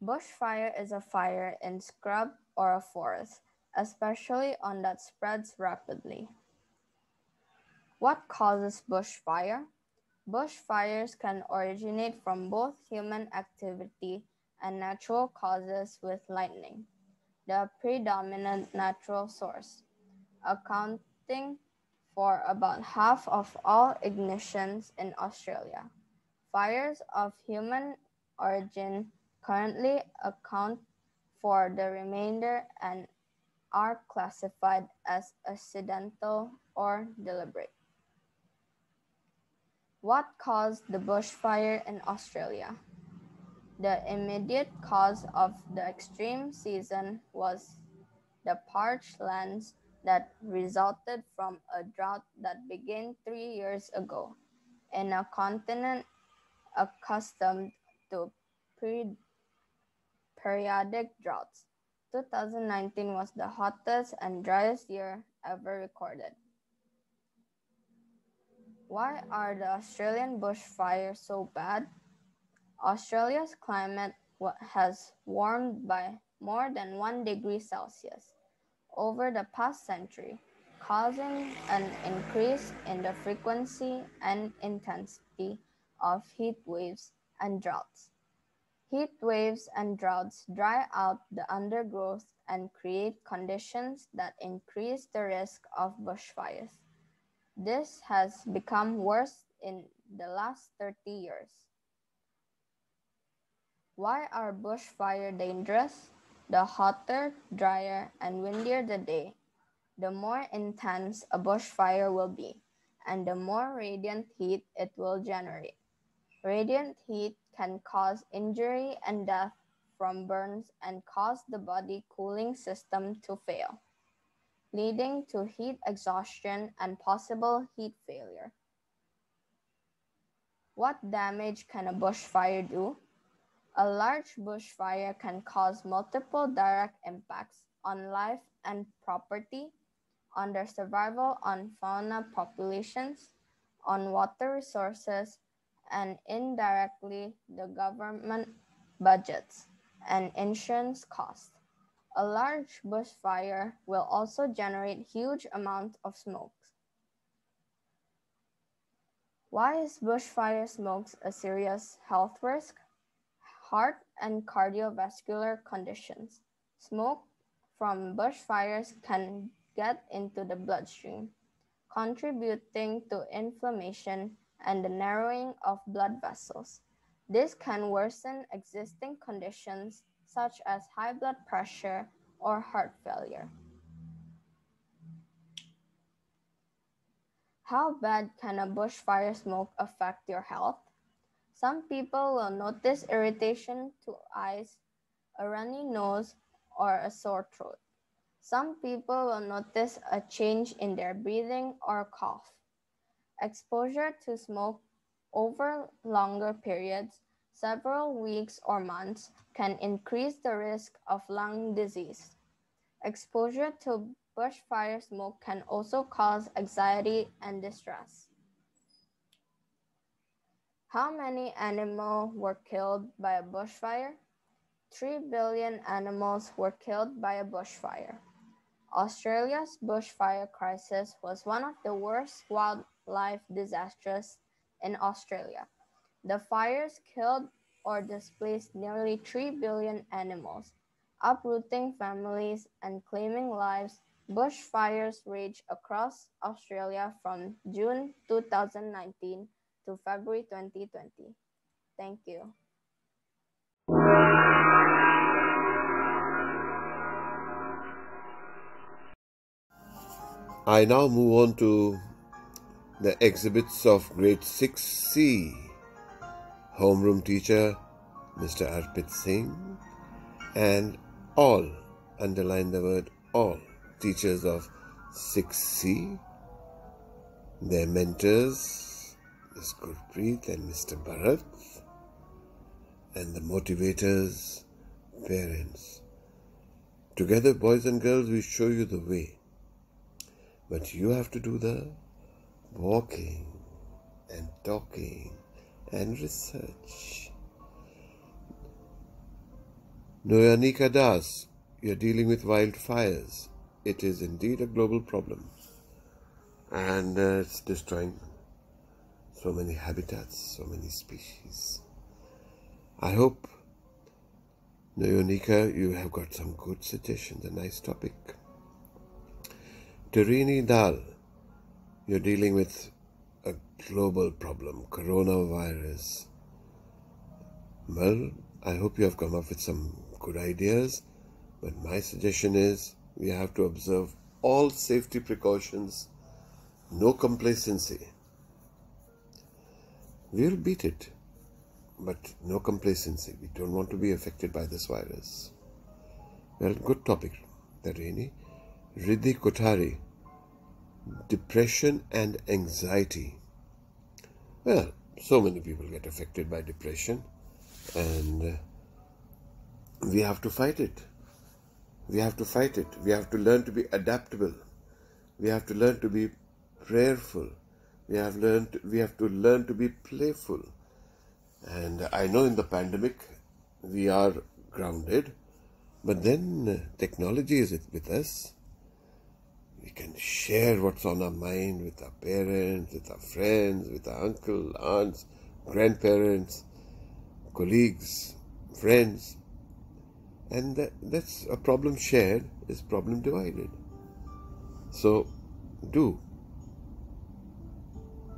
Bushfire is a fire in scrub or a forest, especially one that spreads rapidly. What causes bushfire? Bushfires can originate from both human activity and natural causes, with lightning the predominant natural source, accounting for about half of all ignitions in Australia. Fires of human origin currently account for the remainder and are classified as accidental or deliberate. What caused the bushfire in Australia? The immediate cause of the extreme season was the parched lands that resulted from a drought that began 3 years ago in a continent accustomed to periodic droughts. 2019 was the hottest and driest year ever recorded. Why are the Australian bushfires so bad? Australia's climate has warmed by more than 1 degree Celsius over the past century, causing an increase in the frequency and intensity of heat waves and droughts. Heat waves and droughts dry out the undergrowth and create conditions that increase the risk of bushfires. This has become worse in the last 30 years. Why are bushfires dangerous? The hotter, drier, and windier the day, the more intense a bushfire will be, and the more radiant heat it will generate. Radiant heat can cause injury and death from burns and cause the body cooling system to fail, leading to heat exhaustion and possible heat failure. What damage can a bushfire do? A large bushfire can cause multiple direct impacts on life and property, on the survival on fauna populations, on water resources, and indirectly the government budgets and insurance costs. A large bushfire will also generate huge amounts of smoke. Why is bushfire smoke a serious health risk? Heart and cardiovascular conditions. Smoke from bushfires can get into the bloodstream, contributing to inflammation and the narrowing of blood vessels. This can worsen existing conditions such as high blood pressure or heart failure. How bad can a bushfire smoke affect your health? Some people will notice irritation to eyes, a runny nose, or a sore throat. Some people will notice a change in their breathing or cough. Exposure to smoke over longer periods, several weeks or months, can increase the risk of lung disease. Exposure to bushfire smoke can also cause anxiety and distress. How many animals were killed by a bushfire? 3 billion animals were killed by a bushfire. Australia's bushfire crisis was one of the worst wildlife disasters in Australia. The fires killed or displaced nearly 3 billion animals, uprooting families and claiming lives. Bushfires raged across Australia from June 2019 to February 2020. Thank you. I now move on to the exhibits of grade 6C. Homeroom teacher, Mr. Arpit Singh, and all, underline the word all, teachers of 6C, their mentors, Ms. Gurpreet and Mr. Bharat, and the motivators, parents. Together, boys and girls, we show you the way. But you have to do the walking and talking and research. Noyanika Das, you're dealing with wildfires. It is indeed a global problem. And it's destroying so many habitats, so many species. I hope, Noyonika, you have got some good suggestions, a nice topic. Tarini Dal, you're dealing with a global problem, coronavirus. Well, I hope you have come up with some good ideas, but my suggestion is we have to observe all safety precautions, no complacency. We'll beat it, but no complacency. We don't want to be affected by this virus. Well, good topic, Tarini. Riddhi Kothari, depression and anxiety. Well, so many people get affected by depression, and we have to fight it. We have to fight it. We have to learn to be adaptable. We have to learn to be prayerful. We have to learn to be playful. And I know in the pandemic we are grounded, but then technology is with us. We can share what's on our mind with our parents, with our friends, with our uncle, aunts, grandparents, colleagues, friends. And that's a problem shared is problem divided. So do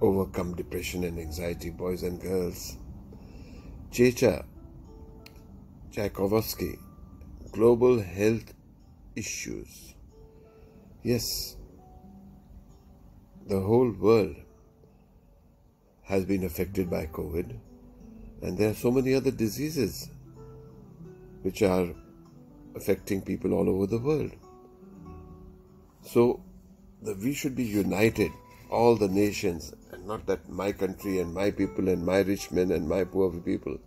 overcome depression and anxiety, boys and girls. Checha Tchaikovsky, global health issues. Yes, the whole world has been affected by COVID, and there are so many other diseases which are affecting people all over the world. So we should be united, all the nations, and not that my country and my people and my rich men and my poor people.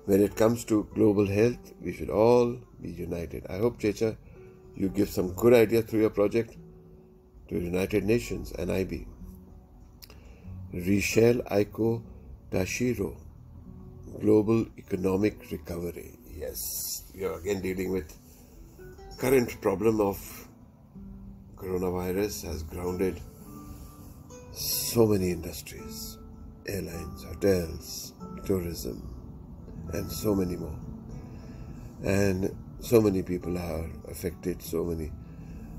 When it comes to global health, we should all be united. I hope, Checha, you give some good ideas through your project to United Nations and IB. Richelle Aiko Tashiro, global economic recovery. Yes, we are again dealing with current problem of coronavirus has grounded so many industries, airlines, hotels, tourism, and so many more. And so many people are affected, so many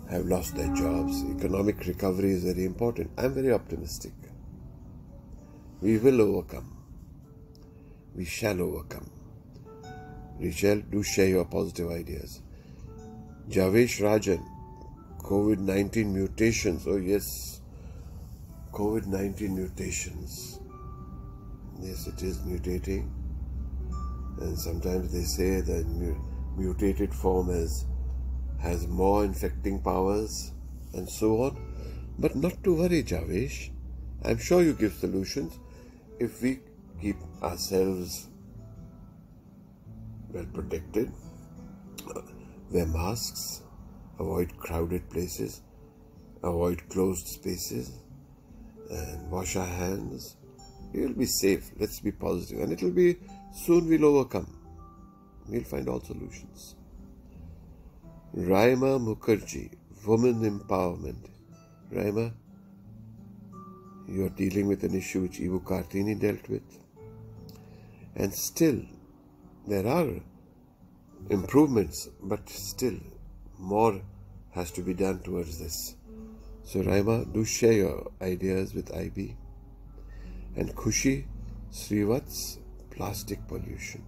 have lost their jobs. Economic recovery is very important. I'm very optimistic. We will overcome. We shall overcome. Richelle, do share your positive ideas. Javesh Rajan, COVID-19 mutations. Oh yes, COVID-19 mutations. Yes, it is mutating. And sometimes they say that mutated form has more infecting powers and so on. But not to worry, Javesh. I'm sure you give solutions if we keep ourselves well protected, wear masks, avoid crowded places, avoid closed spaces, and wash our hands. We'll be safe. Let's be positive. And it'll be soon we'll overcome. We'll find all solutions. Raima Mukherjee, women empowerment. Raima, you're dealing with an issue which Ibu Kartini dealt with. And still, there are improvements, but still more has to be done towards this. So Raima, do share your ideas with IB. And Khushi Srivat's plastic pollution.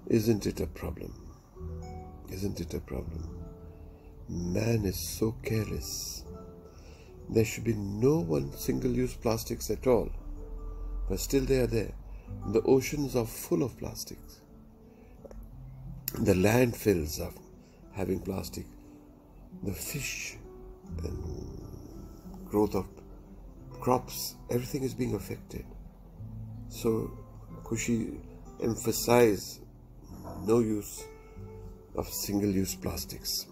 Isn't it a problem? Isn't it a problem? Man is so careless. There should be no single-use plastics at all. But still they are there. The oceans are full of plastics. The landfills are having plastic. The fish and growth of crops, everything is being affected. So Kushi emphasize no use of single-use plastics.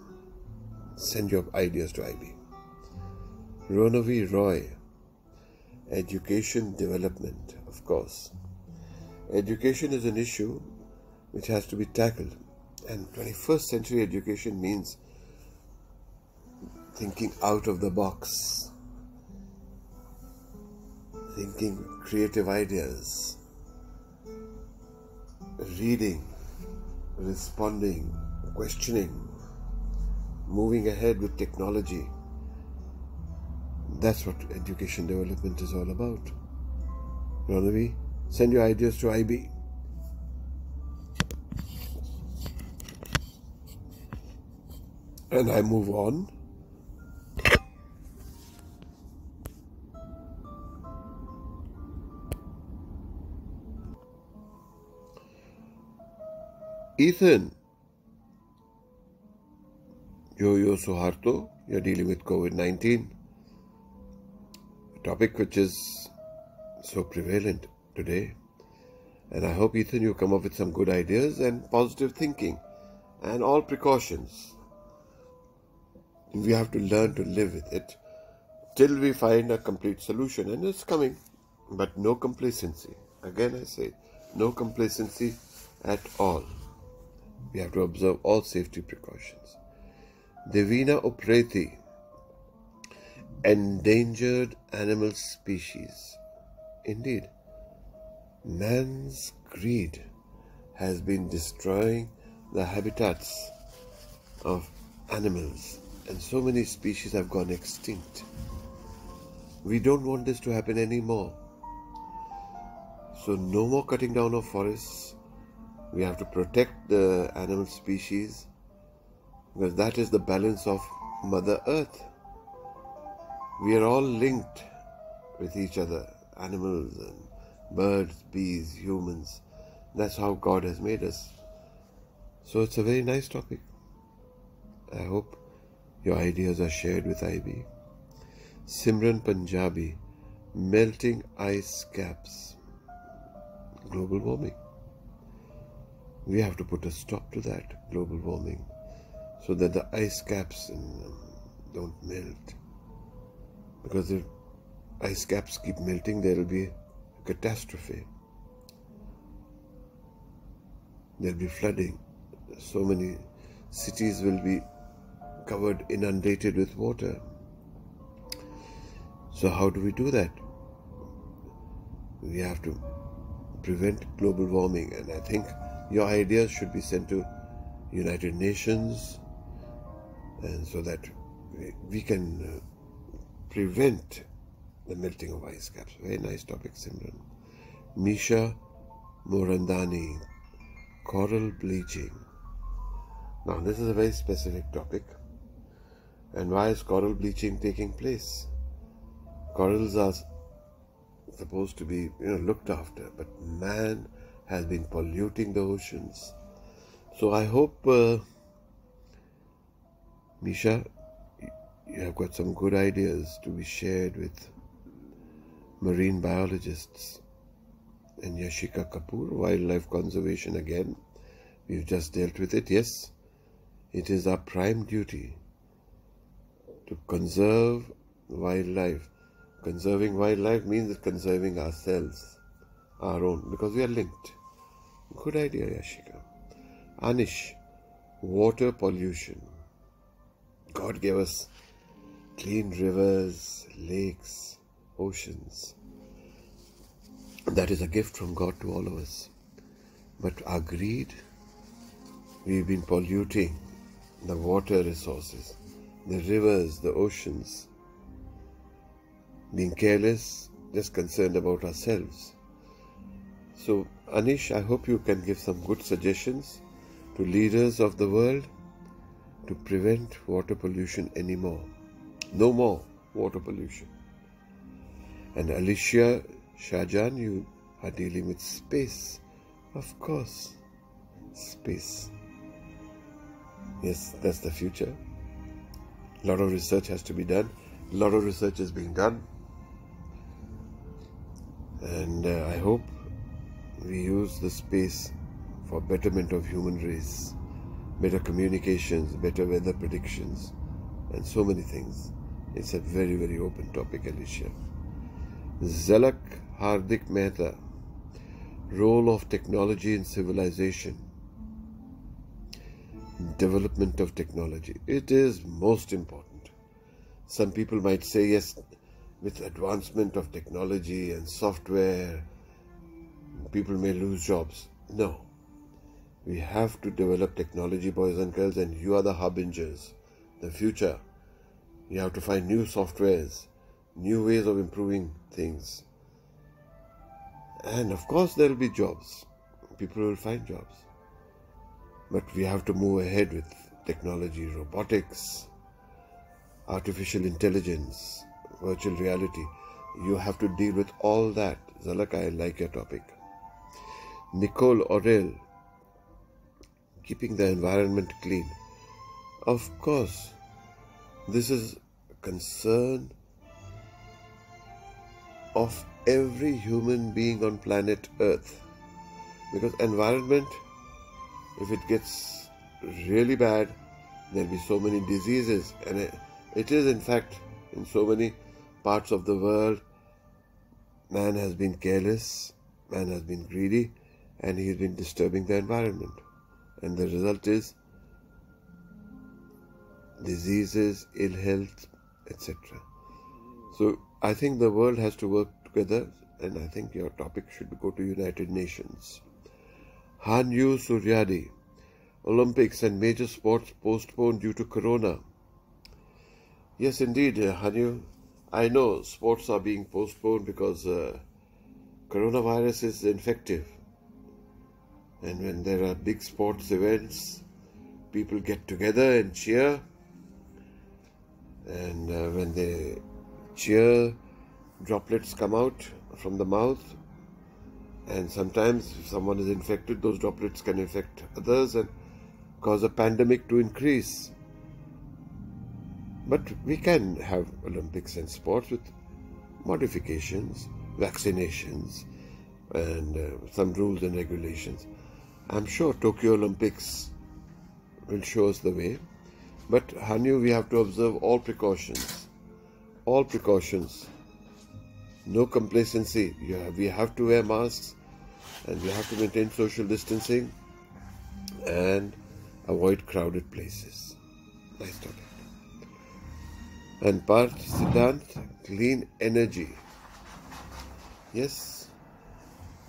Send your ideas to IB. Ronavi Roy, education development, of course. Education is an issue which has to be tackled, and 21st century education means thinking out of the box, thinking creative ideas, reading, responding, questioning, moving ahead with technology. That's what education development is all about. Ronavi, send your ideas to IB. And I move on. Ethan, Yo-Yo Suharto, you're dealing with COVID-19, a topic which is so prevalent today. And I hope, Ethan, you come up with some good ideas and positive thinking and all precautions. We have to learn to live with it till we find a complete solution, and it's coming. But no complacency. Again, I say, no complacency at all. We have to observe all safety precautions. Devina Opreti, endangered animal species. Indeed, man's greed has been destroying the habitats of animals, and so many species have gone extinct. We don't want this to happen anymore. So no more cutting down of forests. We have to protect the animal species, because that is the balance of Mother Earth. We are all linked with each other, animals and birds, bees, humans. That's how God has made us. So it's a very nice topic. I hope your ideas are shared with IB. Simran Punjabi, melting ice caps, global warming. We have to put a stop to that, global warming, so that the ice caps don't melt. Because if ice caps keep melting, there will be a catastrophe. There will be flooding. So many cities will be covered, inundated with water. So how do we do that? We have to prevent global warming, and I think your ideas should be sent to United Nations, and so that we can prevent the melting of ice caps. Very nice topic, Simran. Misha Morandani, coral bleaching. Now this is a very specific topic. And why is coral bleaching taking place? Corals are supposed to be looked after, but man has been polluting the oceans. So I hope, Misha, you have got some good ideas to be shared with marine biologists. And Yashika Kapoor, wildlife conservation again. We've just dealt with it. Yes, it is our prime duty to conserve wildlife. Conserving wildlife means conserving ourselves, our own, because we are linked. Good idea, Yashika. Anish, water pollution. God gave us clean rivers, lakes, oceans. That is a gift from God to all of us. But our greed, we've been polluting the water resources, the rivers, the oceans, being careless, just concerned about ourselves. So, Anish, I hope you can give some good suggestions to leaders of the world to prevent water pollution anymore. No more water pollution. And Alicia Shahjan, you are dealing with space. Of course, space. Yes, that's the future. A lot of research has to be done. A lot of research is being done. And I hope we use the space for betterment of human race, better communications, better weather predictions, and so many things. It's a very, very open topic, Alicia. Zalak Hardik Mehta, role of technology in civilization. Development of technology. It is most important. Some people might say, yes, with advancement of technology and software, people may lose jobs. No. We have to develop technology, boys and girls, and you are the harbingers, the future. You have to find new softwares, new ways of improving things. And of course there will be jobs. People will find jobs. But we have to move ahead with technology, robotics, artificial intelligence, virtual reality. You have to deal with all that. Zalak, I like your topic. Nicole Orel, keeping the environment clean. Of course, this is a concern of every human being on planet Earth. Because environment, if it gets really bad, there'll be so many diseases. And it is, in fact, in so many parts of the world, man has been careless, man has been greedy, and he's been disturbing the environment. And the result is diseases, ill health, etc. So I think the world has to work together, and I think your topic should go to United Nations. Hanyu Suryadi, Olympics and major sports postponed due to Corona. Yes, indeed, Hanyu. I know sports are being postponed because coronavirus is infective. And when there are big sports events, people get together and cheer. And when they cheer, droplets come out from the mouth. And sometimes if someone is infected, those droplets can infect others and cause a pandemic to increase. But we can have Olympics and sports with modifications, vaccinations, and some rules and regulations. I'm sure Tokyo Olympics will show us the way. But Hanyu, we have to observe all precautions. All precautions. No complacency. We have to wear masks, and we have to maintain social distancing and avoid crowded places. Nice topic. And Parth Siddhant, clean energy. Yes,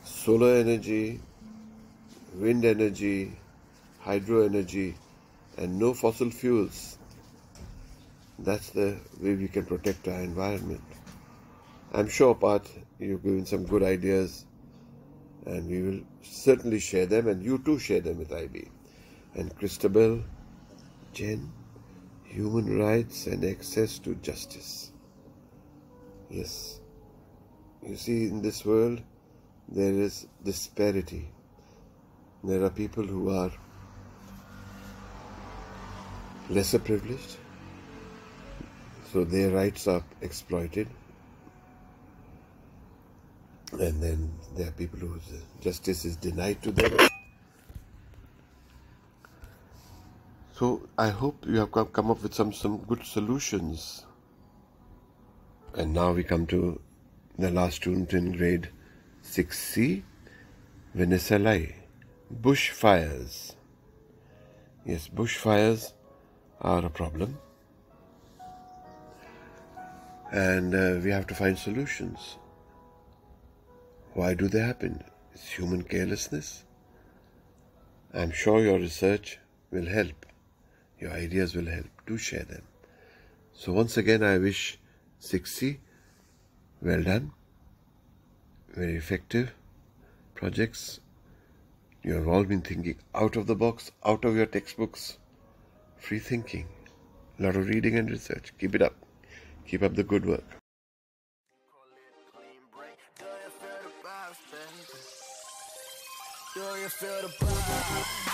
solar energy, wind energy, hydro energy, and no fossil fuels. That's the way we can protect our environment. I'm sure, Parth, you've given some good ideas, and we will certainly share them, and you too share them with IB. And Christabel, Jen, human rights and access to justice. Yes. You see, in this world, there is disparity. There are people who are lesser privileged, so their rights are exploited. And then there are people whose justice is denied to them. So I hope you have come up with some good solutions. And now we come to the last student in grade 6C, Vanessa Lai. Bushfires. Yes, bushfires are a problem. And we have to find solutions. Why do they happen? It's human carelessness. I'm sure your research will help. Your ideas will help. Do share them. So once again, I wish 6C well done. Very effective projects. You have all been thinking out of the box, out of your textbooks. Free thinking. A lot of reading and research. Keep it up. Keep up the good work. Do you feel the vibe?